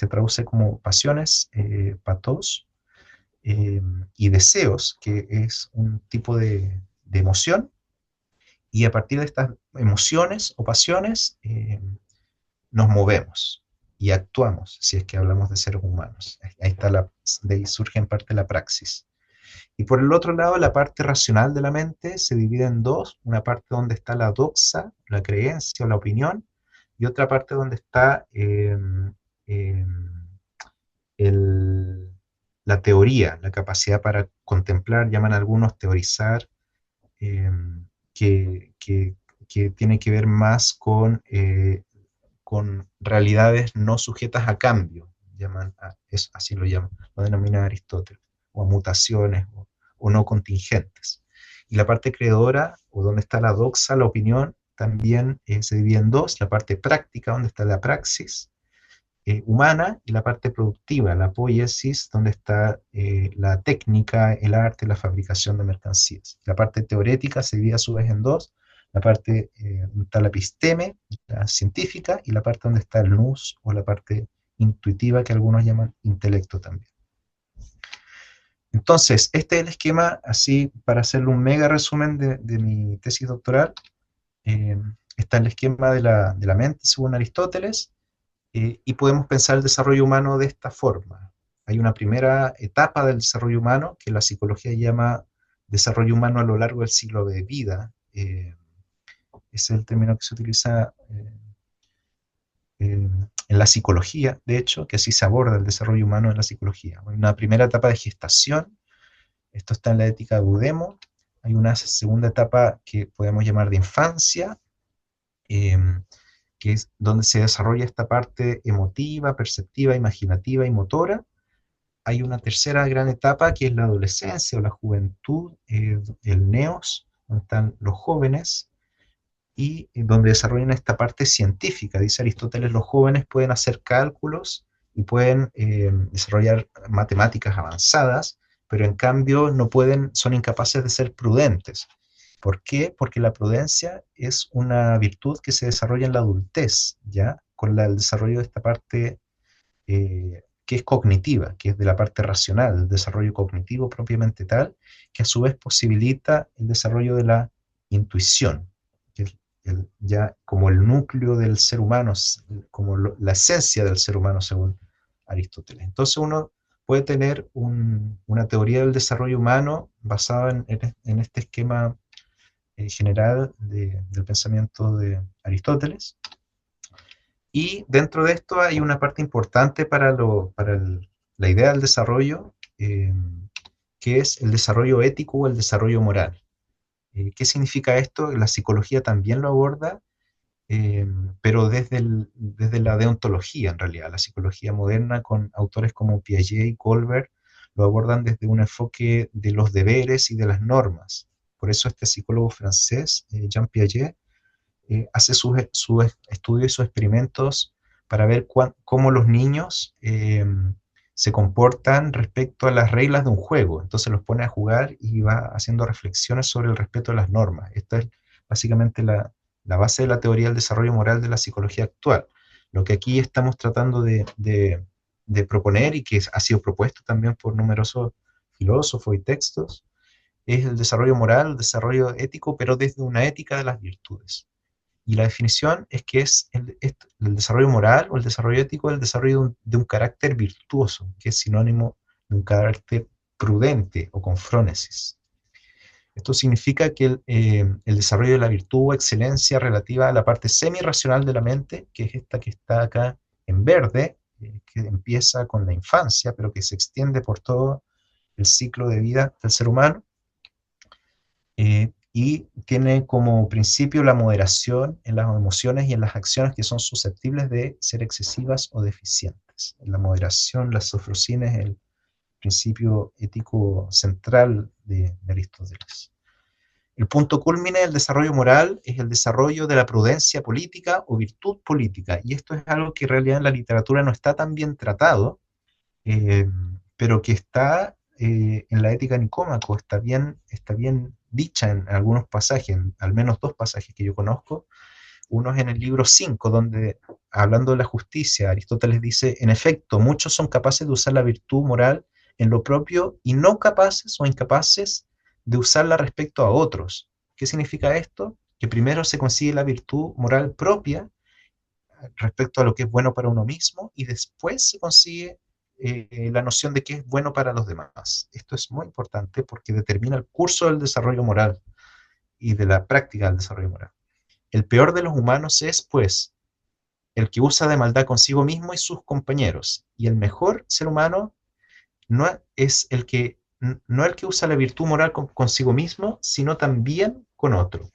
traduce como pasiones, patos, y deseos, que es un tipo de emoción, y a partir de estas emociones o pasiones nos movemos y actuamos, si es que hablamos de seres humanos. Ahí está de ahí surge en parte la praxis. Y por el otro lado, la parte racional de la mente se divide en dos, una parte donde está la doxa, la creencia o la opinión, y otra parte donde está la teoría, la capacidad para contemplar, llaman algunos teorizar, eh, que, que- que tiene que ver más con realidades no sujetas a cambio, así lo denomina Aristóteles, o a mutaciones, o no contingentes. Y la parte creadora, o donde está la doxa, la opinión, también se divide en dos: la parte práctica, donde está la praxis humana, y la parte productiva, la poiesis, donde está la técnica, el arte, la fabricación de mercancías. La parte teorética se divide a su vez en dos: la parte donde está la episteme, la científica, y la parte donde está el nous, o la parte intuitiva, que algunos llaman intelecto también. Entonces, este es el esquema, así para hacerle un mega resumen de mi tesis doctoral. Eh, Está el esquema de la mente según Aristóteles, y podemos pensar el desarrollo humano de esta forma. Hay una primera etapa del desarrollo humano que la psicología llama desarrollo humano a lo largo del ciclo de vida. Ese es el término que se utiliza en la psicología, de hecho, que así se aborda el desarrollo humano en la psicología. Hay una primera etapa de gestación, esto está en la ética de Budemo. Hay una segunda etapa que podemos llamar de infancia, eh, que es donde se desarrolla esta parte emotiva, perceptiva, imaginativa y motora. Hay una tercera gran etapa que es la adolescencia o la juventud, el neos, donde están los jóvenes, y donde desarrollan esta parte científica. Dice Aristóteles, los jóvenes pueden hacer cálculos y pueden desarrollar matemáticas avanzadas, pero en cambio no pueden, son incapaces de ser prudentes. ¿Por qué? Porque la prudencia es una virtud que se desarrolla en la adultez, ¿ya? Con el desarrollo de esta parte que es cognitiva, que es de la parte racional, el desarrollo cognitivo propiamente tal, que a su vez posibilita el desarrollo de la intuición, que es ya como el núcleo del ser humano, como la esencia del ser humano según Aristóteles. Entonces uno puede tener una teoría del desarrollo humano basada en este esquema general del pensamiento de Aristóteles. Y dentro de esto hay una parte importante la idea del desarrollo, que es el desarrollo ético o el desarrollo moral. ¿Qué significa esto? La psicología también lo aborda, eh, pero desde la deontología, en realidad. La psicología moderna, con autores como Piaget y Colbert, lo abordan desde un enfoque de los deberes y de las normas. Por eso este psicólogo francés, Jean Piaget, hace sus estudios y sus experimentos para ver cómo los niños se comportan respecto a las reglas de un juego. Entonces los pone a jugar y va haciendo reflexiones sobre el respeto de las normas. Esta es básicamente la base de la teoría del desarrollo moral de la psicología actual. Lo que aquí estamos tratando de proponer, y que ha sido propuesto también por numerosos filósofos y textos, es el desarrollo moral, el desarrollo ético, pero desde una ética de las virtudes. Y la definición es que es el desarrollo moral o el desarrollo ético, el desarrollo de un carácter virtuoso, que es sinónimo de un carácter prudente o con frónesis. Esto significa que el desarrollo de la virtud o excelencia relativa a la parte semi-racional de la mente, que es esta que está acá en verde, que empieza con la infancia, pero que se extiende por todo el ciclo de vida del ser humano, y tiene como principio la moderación en las emociones y en las acciones que son susceptibles de ser excesivas o deficientes. En la moderación, la sofrosina es el principio ético central de Aristóteles. El punto cúlmine del desarrollo moral es el desarrollo de la prudencia política o virtud política, y esto es algo que en realidad en la literatura no está tan bien tratado, eh, pero que está en la Ética de Nicómaco, está bien dicha en algunos pasajes, en al menos dos pasajes que yo conozco. Uno es en el libro 5, donde, hablando de la justicia, Aristóteles dice: en efecto, muchos son capaces de usar la virtud moral en lo propio y no capaces o incapaces de usarla respecto a otros. ¿Qué significa esto? Que primero se consigue la virtud moral propia respecto a lo que es bueno para uno mismo, y después se consigue la noción de qué es bueno para los demás. Esto es muy importante porque determina el curso del desarrollo moral y de la práctica del desarrollo moral. El peor de los humanos es, pues, el que usa de maldad consigo mismo y sus compañeros, y el mejor ser humano no es el que no el que usa la virtud moral consigo mismo, sino también con otro,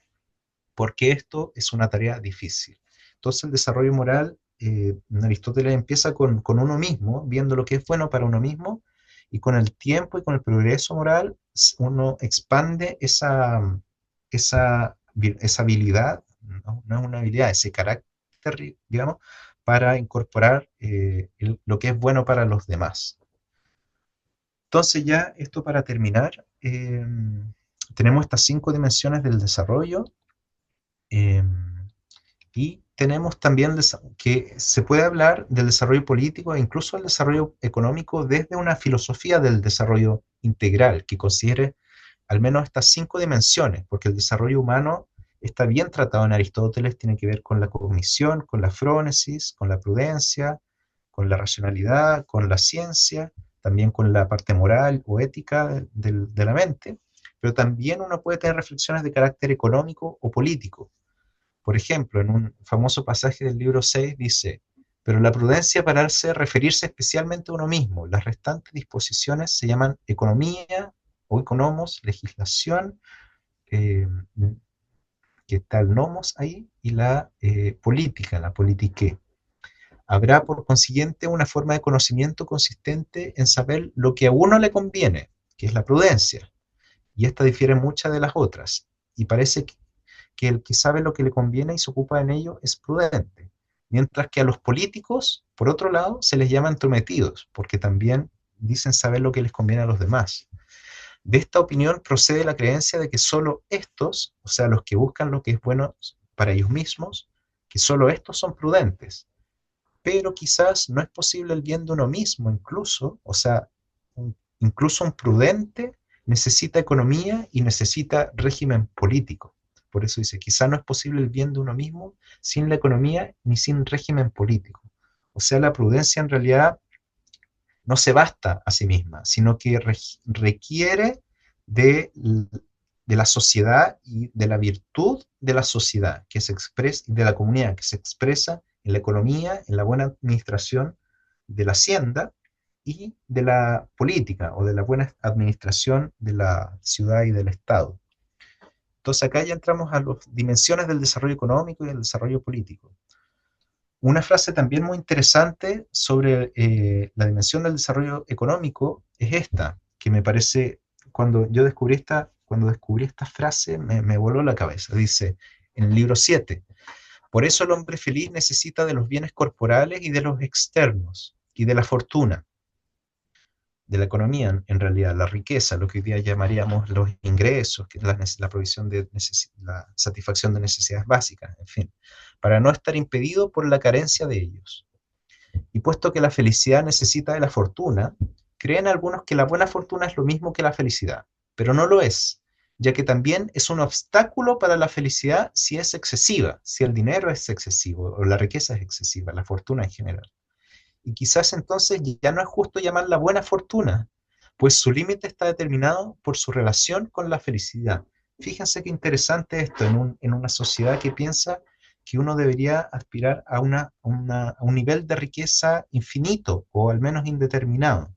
porque esto es una tarea difícil. Entonces el desarrollo moral, Aristóteles empieza con uno mismo, viendo lo que es bueno para uno mismo, y con el tiempo y con el progreso moral, uno expande esa habilidad, no es una habilidad, ese carácter, digamos, para incorporar lo que es bueno para los demás. Entonces ya esto para terminar, tenemos estas 5 dimensiones del desarrollo, eh, y tenemos también que se puede hablar del desarrollo político e incluso el desarrollo económico desde una filosofía del desarrollo integral que considere al menos estas 5 dimensiones, porque el desarrollo humano está bien tratado en Aristóteles, tiene que ver con la cognición, con la frónesis, con la prudencia, con la racionalidad, con la ciencia, también con la parte moral o ética de la mente, pero también uno puede tener reflexiones de carácter económico o político. Por ejemplo, en un famoso pasaje del libro 6 dice, pero la prudencia parece referirse especialmente a uno mismo. Las restantes disposiciones se llaman economía o economos, legislación, eh, que está el nomos ahí, y la política, la politique. Habrá por consiguiente una forma de conocimiento consistente en saber lo que a uno le conviene, que es la prudencia, y esta difiere muchas de las otras, y parece que el que sabe lo que le conviene y se ocupa en ello es prudente, mientras que a los políticos, por otro lado, se les llama entrometidos, porque también dicen saber lo que les conviene a los demás. De esta opinión procede la creencia de que solo estos, o sea, los que buscan lo que es bueno para ellos mismos, que solo estos son prudentes, pero quizás no es posible el bien de uno mismo, incluso, o sea, incluso un prudente necesita economía y necesita régimen político. Por eso dice, quizás no es posible el bien de uno mismo sin la economía ni sin régimen político. O sea, la prudencia en realidad no se basta a sí misma, sino que requiere de, de la sociedad y de la virtud de la sociedad que se expresa, de la comunidad que se expresa en la economía, en la buena administración de la hacienda y de la política o de la buena administración de la ciudad y del Estado. Entonces acá ya entramos a las dimensiones del desarrollo económico y del desarrollo político. Una frase también muy interesante sobre la dimensión del desarrollo económico es esta, que me parece, cuando descubrí esta frase me voló la cabeza. Dice en el libro 7, por eso el hombre feliz necesita de los bienes corporales y de los externos, y de la fortuna, de la economía, en realidad, la riqueza, lo que hoy día llamaríamos los ingresos, que es la provisión de la satisfacción de necesidades básicas, en fin, para no estar impedido por la carencia de ellos. Y puesto que la felicidad necesita de la fortuna, creen algunos que la buena fortuna es lo mismo que la felicidad, pero no lo es, ya que también es un obstáculo para la felicidad si es excesiva, si el dinero es excesivo o la riqueza es excesiva, la fortuna en general. Y quizás entonces ya no es justo llamarla buena fortuna, pues su límite está determinado por su relación con la felicidad. Fíjense qué interesante esto en una sociedad que piensa que uno debería aspirar a un nivel de riqueza infinito o al menos indeterminado.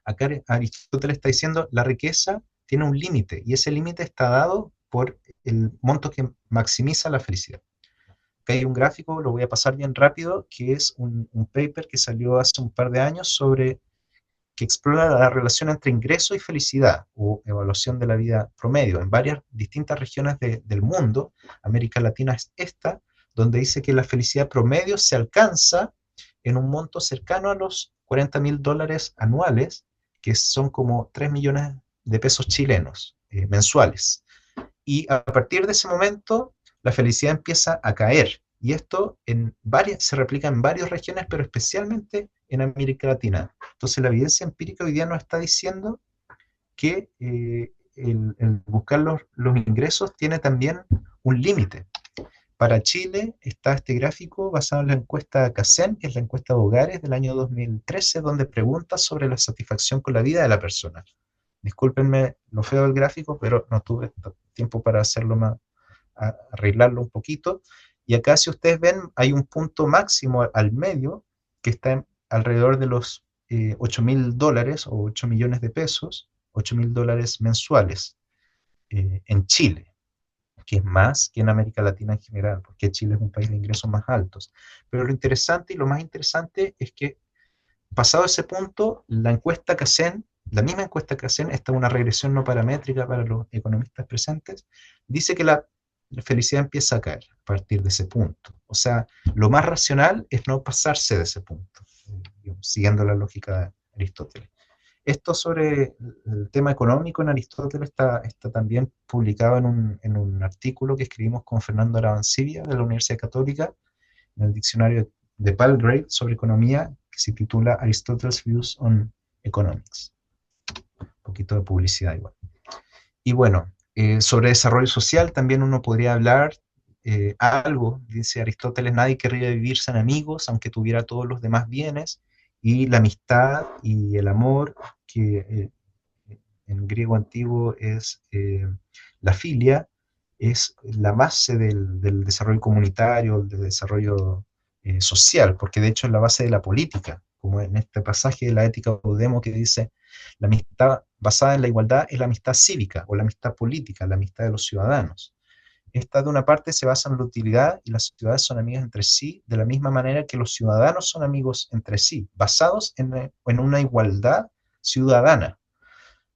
Acá Aristóteles está diciendo la riqueza tiene un límite y ese límite está dado por el monto que maximiza la felicidad. Acá hay un gráfico, lo voy a pasar bien rápido, que es un paper que salió hace un par de años que explora la relación entre ingreso y felicidad, o evaluación de la vida promedio, en varias distintas regiones del mundo. América Latina es esta, donde dice que la felicidad promedio se alcanza en un monto cercano a los $40.000 anuales, que son como 3 millones de pesos chilenos mensuales. Y a partir de ese momento, la felicidad empieza a caer. Y esto se replica en varias regiones, pero especialmente en América Latina. Entonces la evidencia empírica hoy día nos está diciendo que el buscar los ingresos tiene también un límite. Para Chile está este gráfico basado en la encuesta CACEN, que es la encuesta de hogares del año 2013, donde pregunta sobre la satisfacción con la vida de la persona. Discúlpenme lo feo del gráfico, pero no tuve tiempo para hacerlo más, arreglarlo un poquito. Y acá, si ustedes ven, hay un punto máximo al medio que está alrededor de los $8.000 o 8 millones de pesos, $8.000 mensuales en Chile, que es más que en América Latina en general, porque Chile es un país de ingresos más altos. Pero lo interesante y lo más interesante es que pasado ese punto, la encuesta que hacen, la misma encuesta que hacen, esta es una regresión no paramétrica para los economistas presentes, dice que la felicidad empieza a caer a partir de ese punto. O sea, lo más racional es no pasarse de ese punto, siguiendo la lógica de Aristóteles. Esto sobre el tema económico en Aristóteles está también publicado en un artículo que escribimos con Fernando Arancibia de la Universidad Católica, en el diccionario de Palgrave sobre economía, que se titula Aristotle's Views on Economics. Un poquito de publicidad igual. Y bueno, sobre desarrollo social también uno podría hablar algo, dice Aristóteles, nadie querría vivir sin amigos, aunque tuviera todos los demás bienes, y la amistad y el amor, que en griego antiguo es la filia, es la base del desarrollo comunitario, del desarrollo social, porque de hecho es la base de la política, como en este pasaje de la Ética Eudemo que dice, la amistad basada en la igualdad es la amistad cívica o la amistad política, la amistad de los ciudadanos. Esta de una parte se basa en la utilidad y las ciudades son amigas entre sí, de la misma manera que los ciudadanos son amigos entre sí, basados en una igualdad ciudadana.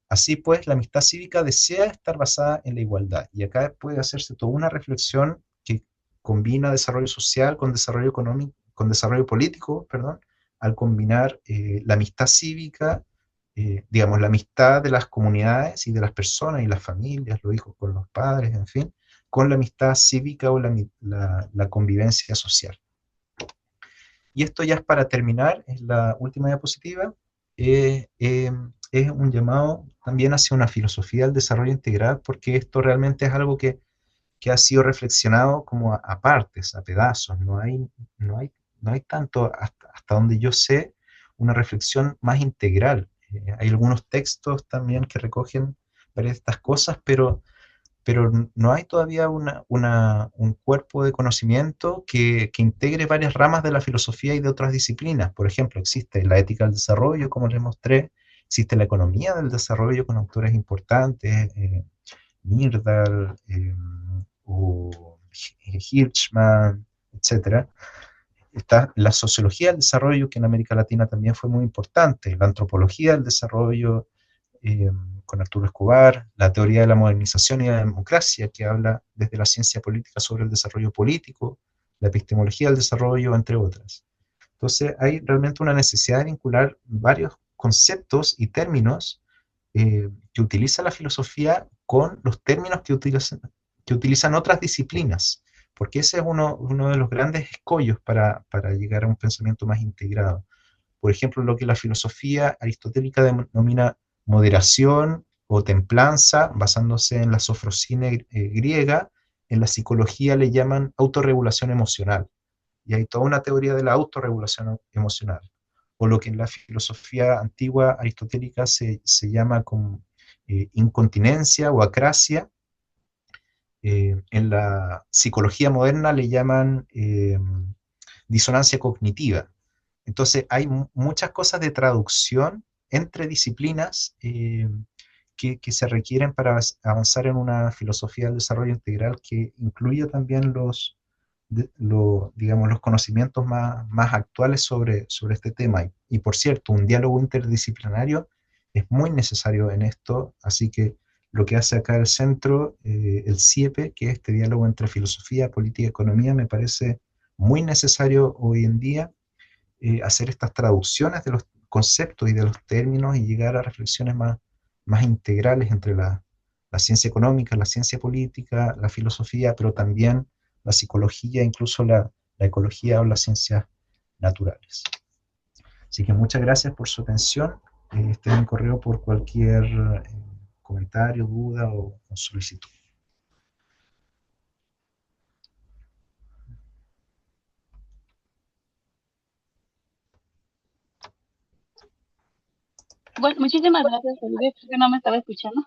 Así pues, la amistad cívica desea estar basada en la igualdad. Y acá puede hacerse toda una reflexión que combina desarrollo social con desarrollo económico, con desarrollo político, perdón, al combinar la amistad cívica, digamos, la amistad de las comunidades y de las personas y las familias, los hijos con los padres, en fin, con la amistad cívica o la convivencia social. Y esto ya es para terminar, es la última diapositiva. Es un llamado también hacia una filosofía del desarrollo integral, porque esto realmente es algo que ha sido reflexionado como a partes, a pedazos. No hay tanto, hasta donde yo sé, una reflexión más integral. Hay algunos textos también que recogen varias de estas cosas, pero no hay todavía un cuerpo de conocimiento que integre varias ramas de la filosofía y de otras disciplinas. Por ejemplo, existe la ética del desarrollo, como les mostré, existe la economía del desarrollo con autores importantes, Myrdal o Hirschman, etc. Está la sociología del desarrollo, que en América Latina también fue muy importante, la antropología del desarrollo, eh, con Arturo Escobar, la teoría de la modernización y la democracia, que habla desde la ciencia política sobre el desarrollo político, la epistemología del desarrollo, entre otras. Entonces hay realmente una necesidad de vincular varios conceptos y términos que utiliza la filosofía con los términos que utilizan otras disciplinas, porque ese es uno de los grandes escollos para llegar a un pensamiento más integrado. Por ejemplo, lo que la filosofía aristotélica denomina moderación o templanza, basándose en la sofrosine griega, en la psicología le llaman autorregulación emocional. Y hay toda una teoría de la autorregulación emocional. O lo que en la filosofía antigua aristotélica se llama como incontinencia o acrasia. En la psicología moderna le llaman disonancia cognitiva. Entonces hay muchas cosas de traducción entre disciplinas que se requieren para avanzar en una filosofía del desarrollo integral que incluya también digamos, los conocimientos más actuales sobre este tema. Y por cierto, un diálogo interdisciplinario es muy necesario en esto, así que lo que hace acá el centro, el CIEPE, que es este diálogo entre filosofía, política y economía, me parece muy necesario hoy en día, hacer estas traducciones de los conceptos y de los términos y llegar a reflexiones más integrales entre la ciencia económica, la ciencia política, la filosofía, pero también la psicología, incluso la ecología o las ciencias naturales. Así que muchas gracias por su atención. Este es mi correo por cualquier comentario, duda o solicitud. Bueno, muchísimas gracias, Felipe, creo que no me estaba escuchando,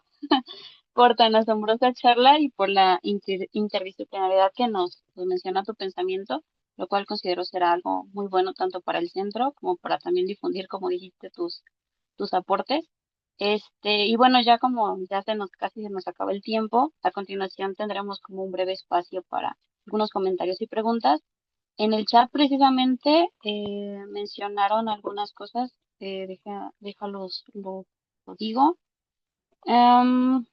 por tan asombrosa charla y por la interdisciplinariedad que nos menciona tu pensamiento. lo cual considero será algo muy bueno tanto para el centro como para también difundir, como dijiste, tus aportes. Y bueno, ya como ya casi se nos acaba el tiempo, a continuación tendremos como un breve espacio para algunos comentarios y preguntas. En el chat precisamente mencionaron algunas cosas, déjalos, lo digo. Em,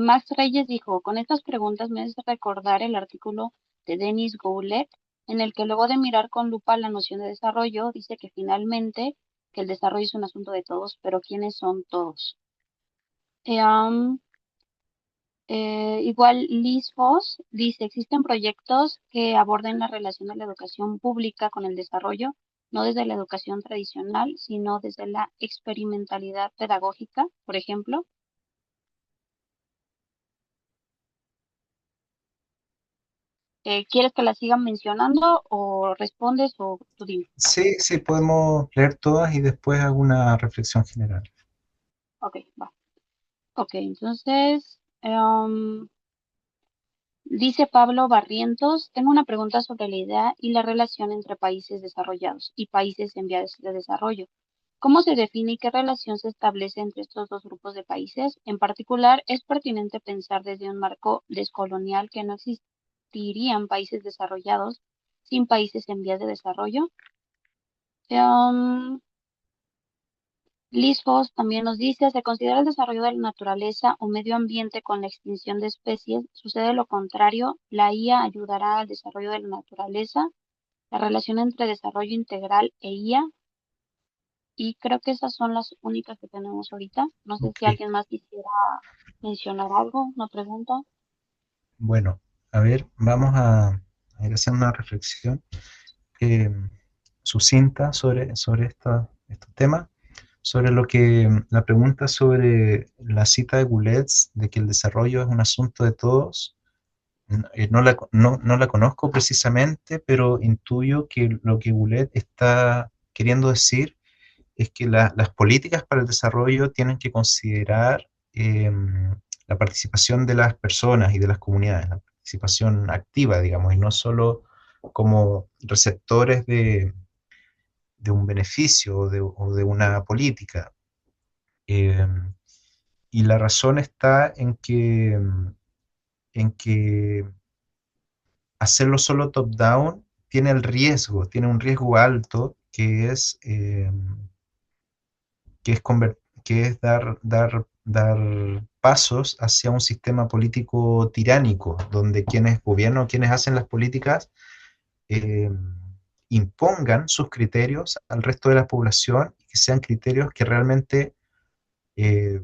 Max Reyes dijo, con estas preguntas me hace recordar el artículo de Denis Goulet, en el que luego de mirar con lupa la noción de desarrollo, dice que finalmente que el desarrollo es un asunto de todos, pero ¿quiénes son todos? Eh, am, Igual Liz Voss dice, existen proyectos que aborden la relación de la educación pública con el desarrollo, no desde la educación tradicional, sino desde la experimentalidad pedagógica, por ejemplo. ¿Quieres que la sigan mencionando o respondes o tú dime? Sí, sí, podemos leer todas y después hago una reflexión general. Ok, va. Ok, entonces, dice Pablo Barrientos, tengo una pregunta sobre la idea y la relación entre países desarrollados y países en vías de desarrollo. ¿Cómo se define y qué relación se establece entre estos dos grupos de países? En particular, ¿es pertinente pensar desde un marco descolonial que no existirían países desarrollados sin países en vías de desarrollo? Em, Liz Foss también nos dice, se considera el desarrollo de la naturaleza o medio ambiente con la extinción de especies. Sucede lo contrario, la IA ayudará al desarrollo de la naturaleza, la relación entre desarrollo integral e IA, y creo que esas son las únicas que tenemos ahorita. No sé si Ok, alguien más quisiera mencionar algo, una pregunta. bueno, a ver, vamos a ir a hacer una reflexión eh, sucinta sobre estos temas, sobre lo que la pregunta sobre la cita de Boulez de que el desarrollo es un asunto de todos. No la conozco precisamente, pero intuyo que lo que Boulez está queriendo decir es que las políticas para el desarrollo tienen que considerar la participación de las personas y de las comunidades, la participación activa, digamos, y no solo como receptores de un beneficio o de una política. Eh, y la razón está en que hacerlo solo top-down tiene el riesgo, tiene un riesgo alto que es, que es dar pasos hacia un sistema político tiránico, donde quienes gobiernan o quienes hacen las políticas eh, impongan sus criterios al resto de la población y que sean criterios que realmente eh,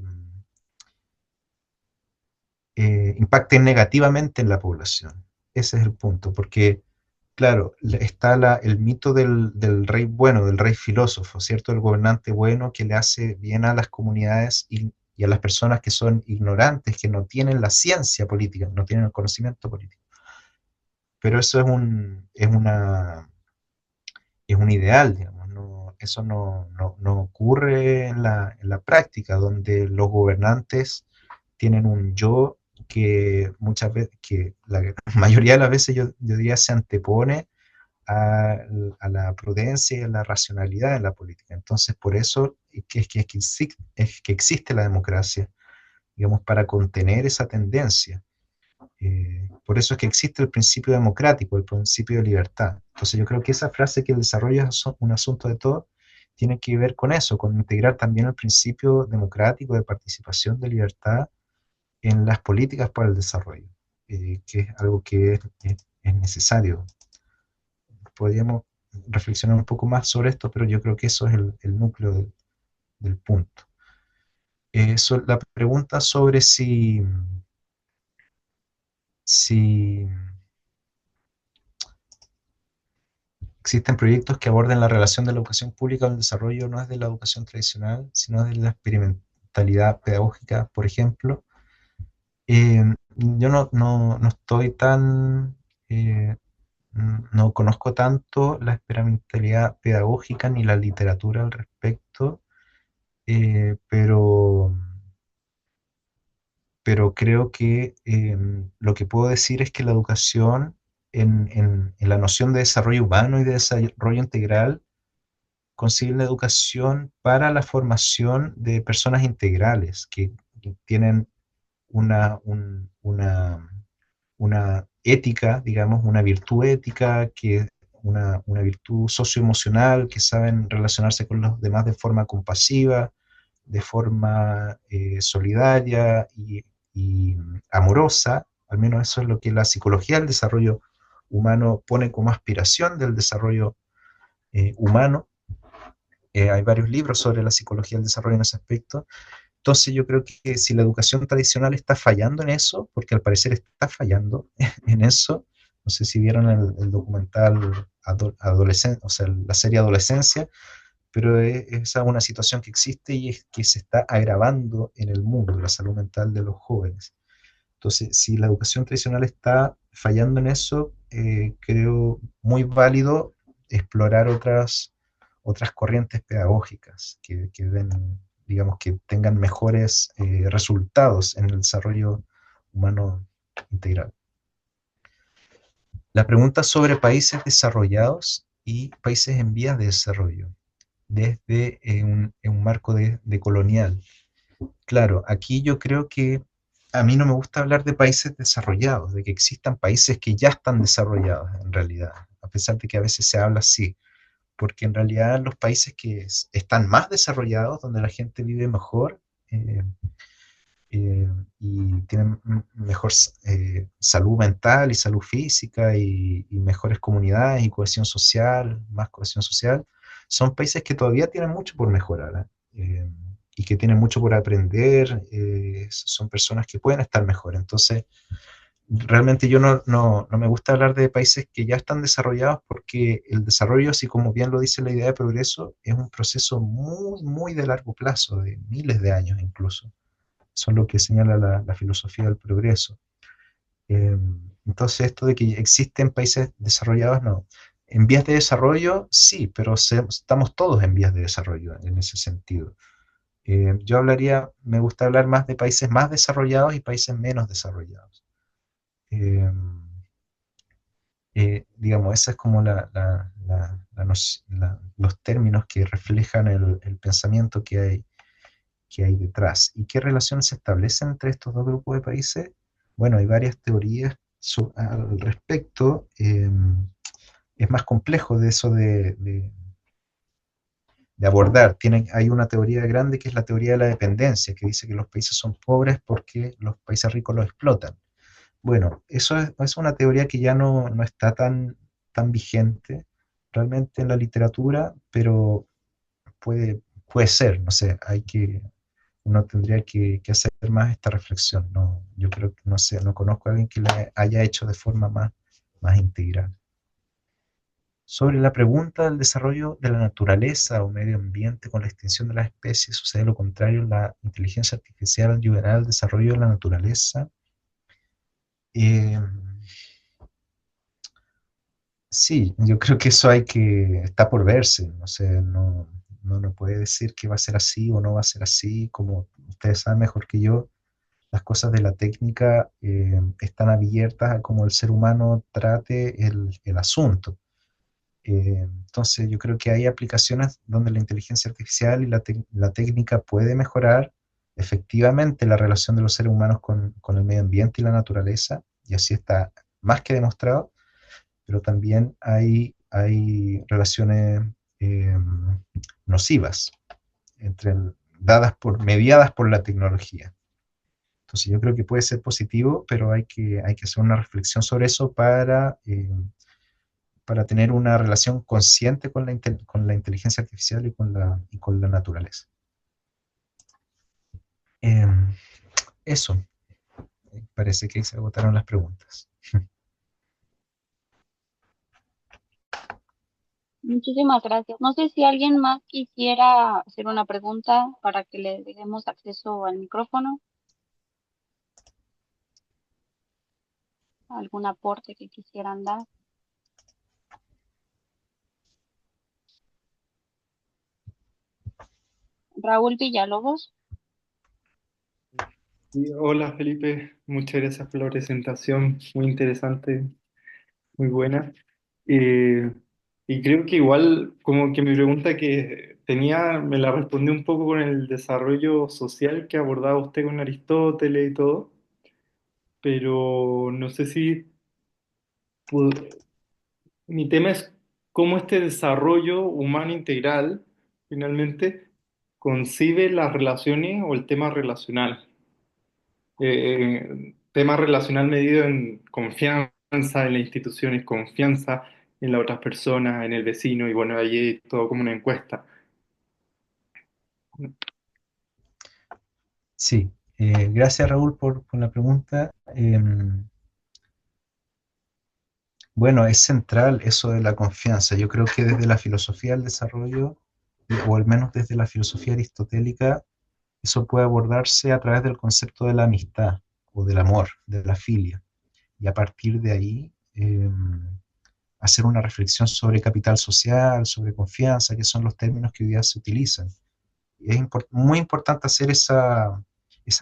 impacten negativamente en la población. Ese es el punto, porque, claro, está el mito del rey bueno, del rey filósofo, ¿cierto? El gobernante bueno que le hace bien a las comunidades y a las personas que son ignorantes, que no tienen la ciencia política, no tienen el conocimiento político. Pero eso es un ideal, digamos, eso no ocurre en la práctica, donde los gobernantes tienen un yo que muchas veces, que la mayoría de las veces yo diría se antepone a, a la prudencia y a la racionalidad en la política. Entonces, por eso es que existe la democracia, digamos, para contener esa tendencia. Por eso es que existe el principio democrático, el principio de libertad. Entonces yo creo que esa frase que el desarrollo es un asunto de todo, tiene que ver con eso, con integrar también el principio democrático de participación de libertad en las políticas para el desarrollo, que es algo que es necesario. Podríamos reflexionar un poco más sobre esto, pero yo creo que eso es el núcleo del punto. La pregunta sobre si existen proyectos que aborden la relación de la educación pública con el desarrollo no es de la educación tradicional, sino de la experimentalidad pedagógica, por ejemplo. Yo no estoy eh, no conozco tanto la experimentalidad pedagógica ni la literatura al respecto, eh, pero, pero creo que lo que puedo decir es que la educación en la noción de desarrollo humano y de desarrollo integral, conciben la educación para la formación de personas integrales que tienen una, una ética, digamos, una virtud ética, una virtud socioemocional, que saben relacionarse con los demás de forma compasiva, de forma solidaria y amorosa. Al menos eso es lo que la psicología del desarrollo humano pone como aspiración del desarrollo humano. Hay varios libros sobre la psicología del desarrollo en ese aspecto. Entonces yo creo que si la educación tradicional está fallando en eso, porque al parecer está fallando en eso, no sé si vieron el documental Adolescente, o sea, la serie Adolescencia, pero esa es una situación que existe y es que se está agravando en el mundo, la salud mental de los jóvenes. Entonces, si la educación tradicional está fallando en eso, creo muy válido explorar otras corrientes pedagógicas que den, digamos, que tengan mejores resultados en el desarrollo humano integral. La pregunta sobre países desarrollados y países en vías de desarrollo, desde un marco de colonial. Claro, aquí yo creo que a mí no me gusta hablar de países desarrollados, de que existan países que ya están desarrollados en realidad, a pesar de que a veces se habla así, porque en realidad los países que están más desarrollados, donde la gente vive mejor eh, eh, y tienen mejor salud mental y salud física y mejores comunidades y cohesión social, más cohesión social, son países que todavía tienen mucho por mejorar. Y que tienen mucho por aprender, son personas que pueden estar mejor. Entonces, realmente yo no me gusta hablar de países que ya están desarrollados porque el desarrollo, así como bien lo dice la idea de progreso, es un proceso muy, muy de largo plazo, de miles de años incluso. Eso es lo que señala la filosofía del progreso. Eh, entonces, esto de que existen países desarrollados, no. En vías de desarrollo, sí, pero estamos todos en vías de desarrollo en ese sentido. Yo hablaría, me gusta hablar más de países más desarrollados y países menos desarrollados. Eh, digamos, esa es como los términos que reflejan el pensamiento que hay detrás. ¿Y qué relaciones se establecen entre estos dos grupos de países? Bueno, hay varias teorías al respecto. Es más complejo de eso de abordar. Hay una teoría grande que es la teoría de la dependencia, que dice que los países son pobres porque los países ricos los explotan. Bueno, eso es una teoría que ya no está tan vigente realmente en la literatura, pero puede ser, no sé, uno tendría que hacer más esta reflexión. No, yo creo que no sé, no conozco a alguien que la haya hecho de forma más integral. Sobre la pregunta del desarrollo de la naturaleza o medio ambiente con la extinción de las especies, sucede lo contrario, la inteligencia artificial ayudará al desarrollo de la naturaleza. Eh, sí, yo creo que eso está por verse, no sé, no puede decir que va a ser así o no va a ser así, como ustedes saben mejor que yo, las cosas de la técnica están abiertas a cómo el ser humano trate el asunto. Entonces yo creo que hay aplicaciones donde la inteligencia artificial y la técnica puede mejorar efectivamente la relación de los seres humanos con el medio ambiente y la naturaleza, y así está más que demostrado, pero también hay relaciones eh, nocivas entre mediadas por la tecnología. Entonces yo creo que puede ser positivo, pero hay que hacer una reflexión sobre eso para tener una relación consciente con la inteligencia artificial y con la naturaleza. Eh, eso, parece que se agotaron las preguntas. Muchísimas gracias. No sé si alguien más quisiera hacer una pregunta para que le demos acceso al micrófono, algún aporte que quisieran dar. Raúl Villalobos. Sí, hola Felipe, muchas gracias por la presentación, muy interesante. Muy buena. Eh, y creo que igual, como que mi pregunta que tenía, me la respondió un poco con el desarrollo social que abordaba usted con Aristóteles y todo, pero no sé si mi tema es cómo este desarrollo humano integral finalmente concibe las relaciones o el tema relacional. Tema relacional medido en confianza en las instituciones, confianza en las otras personas, en el vecino, y bueno, allí todo como una encuesta. Sí, gracias Raúl por la pregunta. Bueno, es central eso de la confianza. Yo creo que desde la filosofía del desarrollo, o al menos desde la filosofía aristotélica, eso puede abordarse a través del concepto de la amistad o del amor, de la filia. Y a partir de ahí, hacer una reflexión sobre capital social, sobre confianza, que son los términos que hoy día se utilizan. Es muy importante hacer esa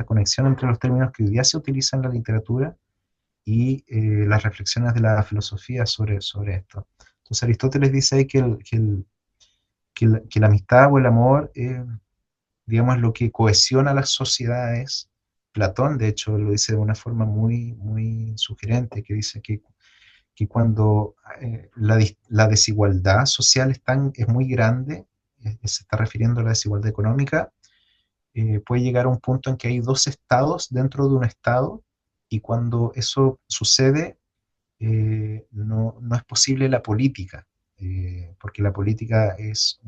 conexión entre los términos que hoy día se utilizan en la literatura y las reflexiones de la filosofía sobre esto. Entonces Aristóteles dice ahí que la amistad o el amor, digamos, lo que cohesiona las sociedades. Platón, de hecho, lo dice de una forma muy sugerente, que dice que cuando la desigualdad social es muy grande, se está refiriendo a la desigualdad económica, puede llegar a un punto en que hay dos estados dentro de un estado, y cuando eso sucede, no es posible la política, porque la política es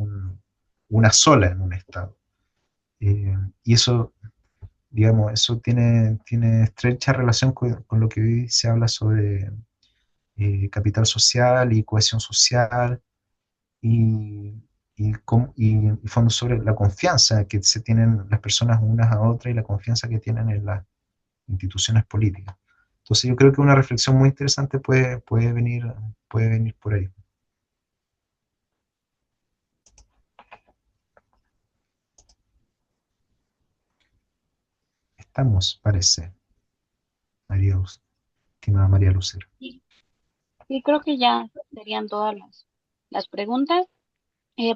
una sola en un estado. Y eso, digamos, eso tiene estrecha relación con lo que hoy se habla sobre capital social y cohesión social, y, y fondo sobre la confianza que se tienen las personas unas a otras y la confianza que tienen en las instituciones políticas. Entonces yo creo que una reflexión muy interesante puede venir por ahí. Estamos, parece, María, estimada María Lucero. Sí, sí, creo que ya serían todas las preguntas.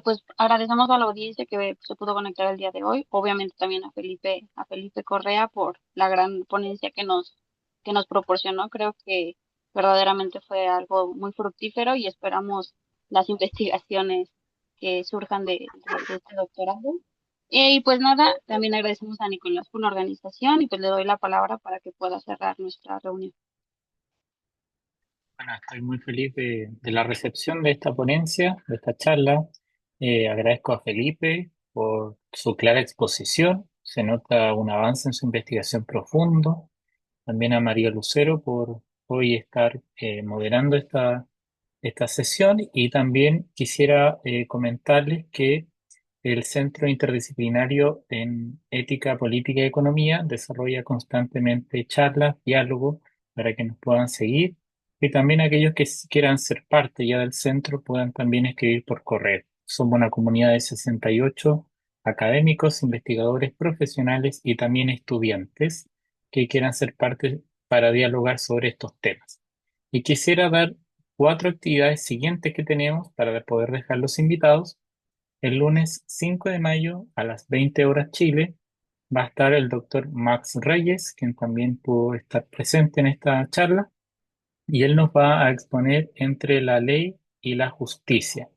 Pues agradecemos a la audiencia que se pudo conectar el día de hoy. Obviamente también a Felipe Correa por la gran ponencia que nos proporcionó. Creo que verdaderamente fue algo muy fructífero y esperamos las investigaciones que surjan de este doctorado. Y pues nada, también agradecemos a Nicolás por la organización y pues le doy la palabra para que pueda cerrar nuestra reunión. Bueno, estoy muy feliz de la recepción de esta ponencia, de esta charla. Agradezco a Felipe por su clara exposición. Se nota un avance en su investigación profundo. También a María Lucero por hoy estar moderando esta sesión. Y también quisiera comentarles que el Centro Interdisciplinario en Ética, Política y Economía desarrolla constantemente charlas, diálogos para que nos puedan seguir, y también aquellos que quieran ser parte ya del centro puedan también escribir por correo. Somos una comunidad de 68 académicos, investigadores, profesionales y también estudiantes que quieran ser parte para dialogar sobre estos temas. Y quisiera dar 4 actividades siguientes que tenemos para poder dejar los invitados. El lunes 5 de mayo a las 20 horas Chile va a estar el doctor Max Reyes, quien también pudo estar presente en esta charla, y él nos va a exponer entre la ley y la justicia,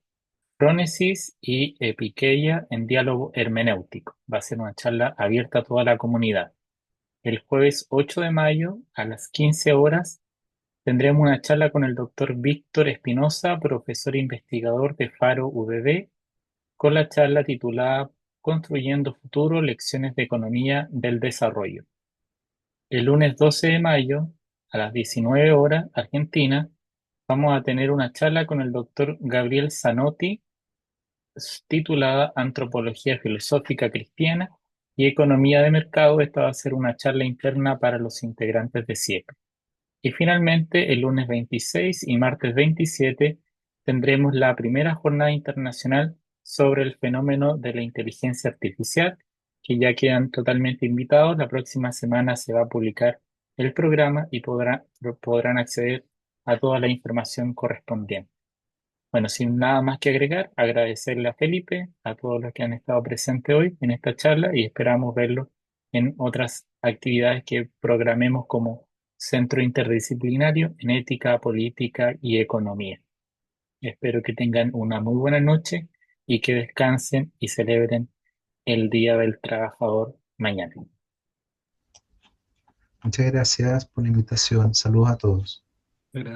prónesis y epiqueia en diálogo hermenéutico. Va a ser una charla abierta a toda la comunidad. El jueves 8 de mayo a las 15 horas tendremos una charla con el doctor Víctor Espinosa, profesor e investigador de Faro UDD, con la charla titulada Construyendo Futuro, Lecciones de Economía del Desarrollo. El lunes 12 de mayo, a las 19 horas, Argentina, vamos a tener una charla con el doctor Gabriel Zanotti, titulada Antropología Filosófica Cristiana y Economía de Mercado. Esta va a ser una charla interna para los integrantes de CIEP. Y finalmente, el lunes 26 y martes 27 tendremos la primera jornada internacional sobre el fenómeno de la inteligencia artificial, que ya quedan totalmente invitados. La próxima semana se va a publicar el programa y podrán acceder a toda la información correspondiente. Bueno, sin nada más que agregar, agradecerle a Felipe, a todos los que han estado presentes hoy en esta charla y esperamos verlos en otras actividades que programemos como Centro Interdisciplinario en Ética, Política y Economía. Espero que tengan una muy buena noche y que descansen y celebren el Día del Trabajador mañana. Muchas gracias por la invitación. Saludos a todos.